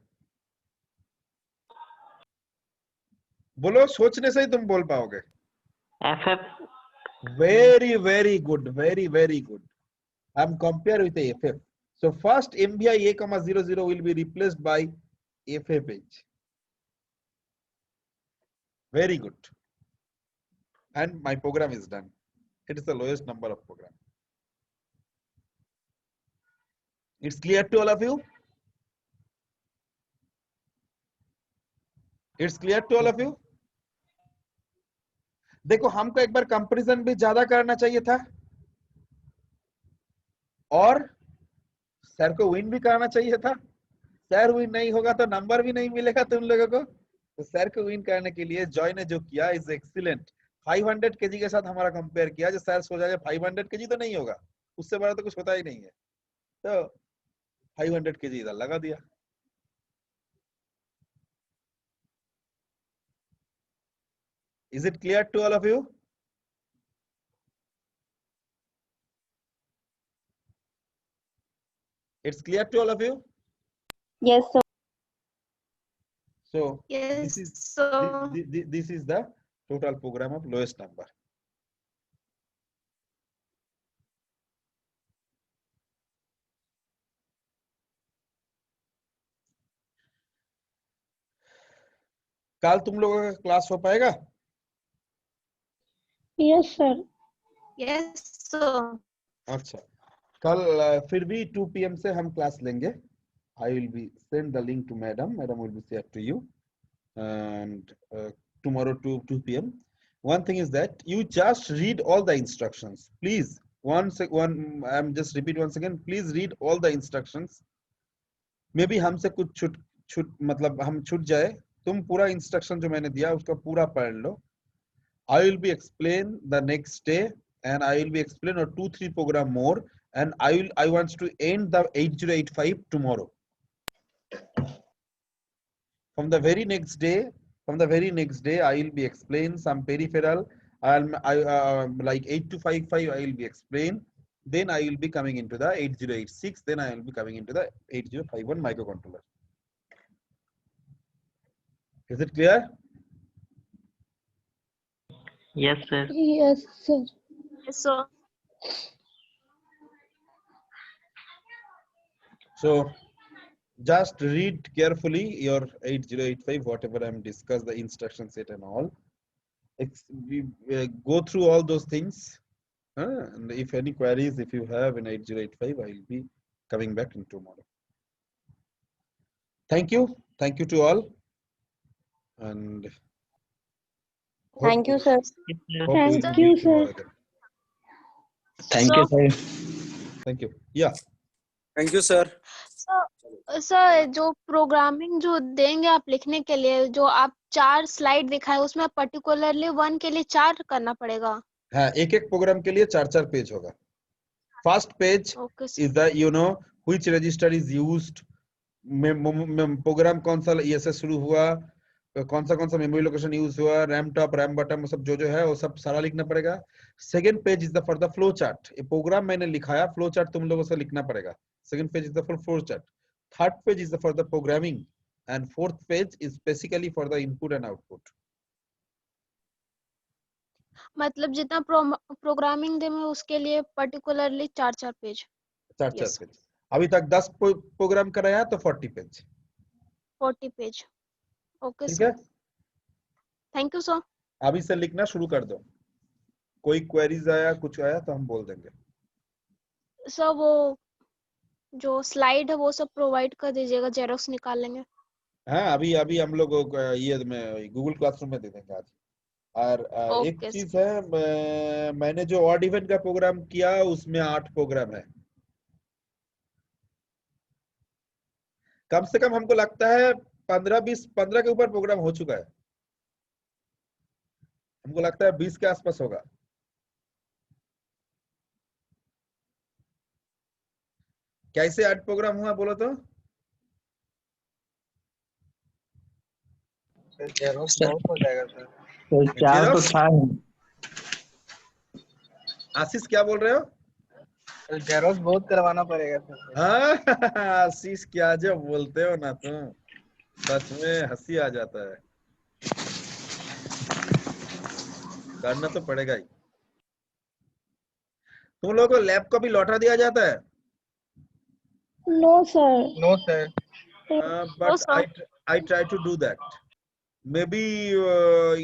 बोलो, सोचने से ही तुम बोल पाओगे। FF Very, very good. Very, very good. I'm compare with the FF. So first MVI A,00 will be replaced by FFH. Very good. And my program is done. It is the lowest number of program. It's clear to all of you? It's clear to all of you? देखो, हमको एक बार comparison भी ज्यादा करना चाहिए था और sir को विन भी करना चाहिए था। सर विन नहीं होगा तो नंबर भी नहीं मिलेगा तुम लोगों को। तो सर को विन करने के लिए जॉय ने जो किया इज एक्सीलेंट। 500 केजी के साथ हमारा कंपेयर किया, जो सर सोचा जाए 500 केजी तो नहीं होगा, उससे बड़ा तो कुछ होता ही नहीं है, तो 500 केजी इधर लगा दिया। Is it clear to all of you? It's clear to all of you? Yes, sir. So Yes, this is so this is the total program of lowest number. कल तुम लोगों का क्लास हो पाएगा? Yes sir. yes, so अच्छा, कल फिर भी 2 PM से हम क्लास लेंगे। I will be send the link to madam. Madam will be shared to you, and tomorrow to 2 PM. One thing is that you just read all the instructions, please. I'm just repeat once again. Please read all the instructions. Maybe हमसे कुछ छूट मतलब हम छूट जाए, तुम पूरा instruction जो मैंने दिया उसका पूरा पढ़ लो। I will be explain the next day, and I will be explain a 2-3 program more, and I want to end the 8085 tomorrow. From the very next day, I will be explain some peripheral. Like 8255 I will be explain. Then I will be coming into the 8086. Then I will be coming into the 8051 microcontroller. Is it clear? Yes sir. Yes sir. yes, so So just read carefully your 8085, whatever I'm discuss the instruction set and all. Go through all those things. And if any queries, if you have in 8085, I will be coming back in tomorrow. Thank you to all, and Thank you, sir. Yes, sir. hope we will Thank meet you, tomorrow sir. again. Thank you so sir. Thank you. Yeah. Thank you sir. Sir जो programming जो देंगे आप लिखने के लिए, जो आप 4 slide दिखाए उसमें पर्टिकुलरली 1 के लिए 4 करना पड़ेगा? हाँ, एक प्रोग्राम के लिए 4 पेज होगा। First page okay is the which register is used, program कौन सा से शुरू हुआ, कौन सा मेमोरी लोकेशन यूज हुआ, रैम टॉप रैम बॉटम सब जो है वो सब सारा लिखना पड़ेगा। Second page is the for the flow chart. ये प्रोग्राम मैंने लिखाया, फ्लो चार्ट तुम लोगों से लिखना पड़ेगा। Second page is the for flow chart. Third page is the for the programming, and fourth page is basically for the input and output. मतलब जितना प्रोग्रामिंग देंगे उसके लिए पर्टिकुलरली 4 पेज। 4 Yes. पेज। अभी तक 10 प्रोग्राम कराया तो 40 पेज। 40 पेज। ओके ठीक है, सर, थैंक यू सर। अभी से लिखना शुरू कर दो। कोई क्वेरीज आया कुछ आया तो हम बोल देंगे। सर वो जो स्लाइड है वो सब प्रोवाइड कर दीजिएगा, जेरोक्स निकाल लेंगे। हाँ, अभी अभी हम लोग ये में गूगल क्लासरूम में दे देंगे आज। और एक ओके चीज है, मैंने जो ऑड इवन का प्रोग्राम किया उसमें 8 प्रोग्राम है। कम से कम हमको लगता है 15 के ऊपर प्रोग्राम हो चुका है। हमको लगता है 20 के आसपास होगा। कैसे 8 प्रोग्राम हुआ बोलो तो? सर जेरोक्स बहुत हो जाएगा सर। तो चार तो जेरोक्स? था ही। आशीष क्या बोल रहे हो? सर जेरोक्स बहुत करवाना पड़ेगा सर। हाँ आशीष क्या जो बोलते हो ना तुम, सच में हंसी आ जाता है। करना तो पड़ेगा ही। तुम लोगों को लैब को भी लौटा दिया जाता है? No sir. No sir. But sir I try to do that. Maybe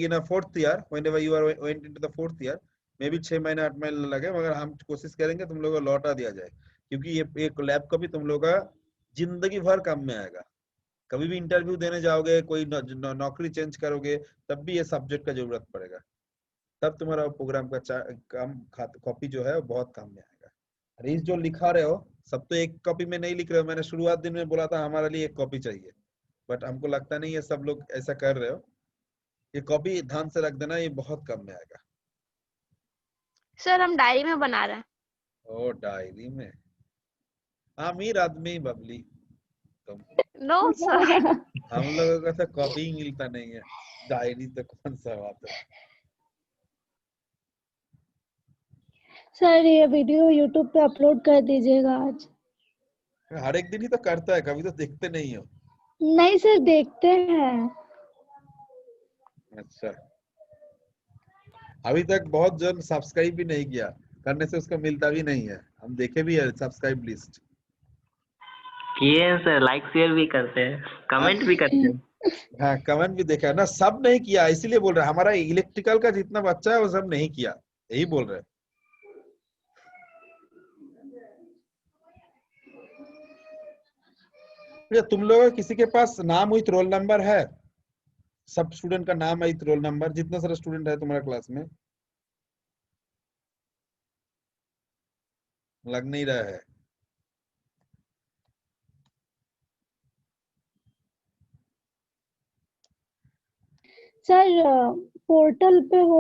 in a fourth year, whenever you are went into the fourth year, maybe 6 महीने 8 महीने लगे, मगर हम कोशिश करेंगे तुम लोगों को लौटा दिया जाए, क्योंकि ये एक लैब का भी तुम लोग का जिंदगी भर काम में आएगा। कभी भी इंटरव्यू देने जाओगे, कोई नौकरी चेंज करोगे, तब भी ये सब्जेक्ट का जरूरत पड़ेगा। तब तुम्हारा प्रोग्राम का काम कॉपी जो है वो बहुत काम में आएगा। और इस जो लिखा रहे हो सब तो एक कॉपी में नहीं लिख रहे हो। मैंने शुरुआत दिन में बोला था हमारे लिए एक कॉपी चाहिए, बट हमको लगता नहीं है सब लोग ऐसा कर रहे हो। ये कॉपी ध्यान से रख देना, ये बहुत कम में आएगा। सर हम डायरी में बना रहे हैं। ओ डायरी में? अमीर आदमी बबली तुम। No sir. हम लोगों को तो कॉपी ही मिलता नहीं है, डायरी तो कौन सा बात है। सर ये वीडियो यूट्यूब पे अपलोड कर दीजिएगा आज। हर एक दिन ही तो करता है, कभी तो देखते नहीं हो। नहीं सर, देखते हैं। अच्छा, अभी तक बहुत जन सब्सक्राइब भी नहीं किया, करने से उसको मिलता भी नहीं है। हम देखे भी है सब्सक्राइब लिस्ट। किए हैं सर, लाइक शेयर भी करते हैं, कमेंट भी करते हैं। हाँ, कमेंट भी देखा है ना। सब नहीं किया, इसीलिए बोल रहे हैं हमारा इलेक्ट्रिकल का जितना बच्चा है वो सब नहीं किया, यही बोल रहे हैं। अच्छा, तुम लोग किसी के पास नाम विथ रोल नंबर है? सब स्टूडेंट का नाम विथ रोल नंबर, जितना सारा स्टूडेंट है तुम्हारा क्लास में? लग नहीं रहा है। सर पोर्टल पे हो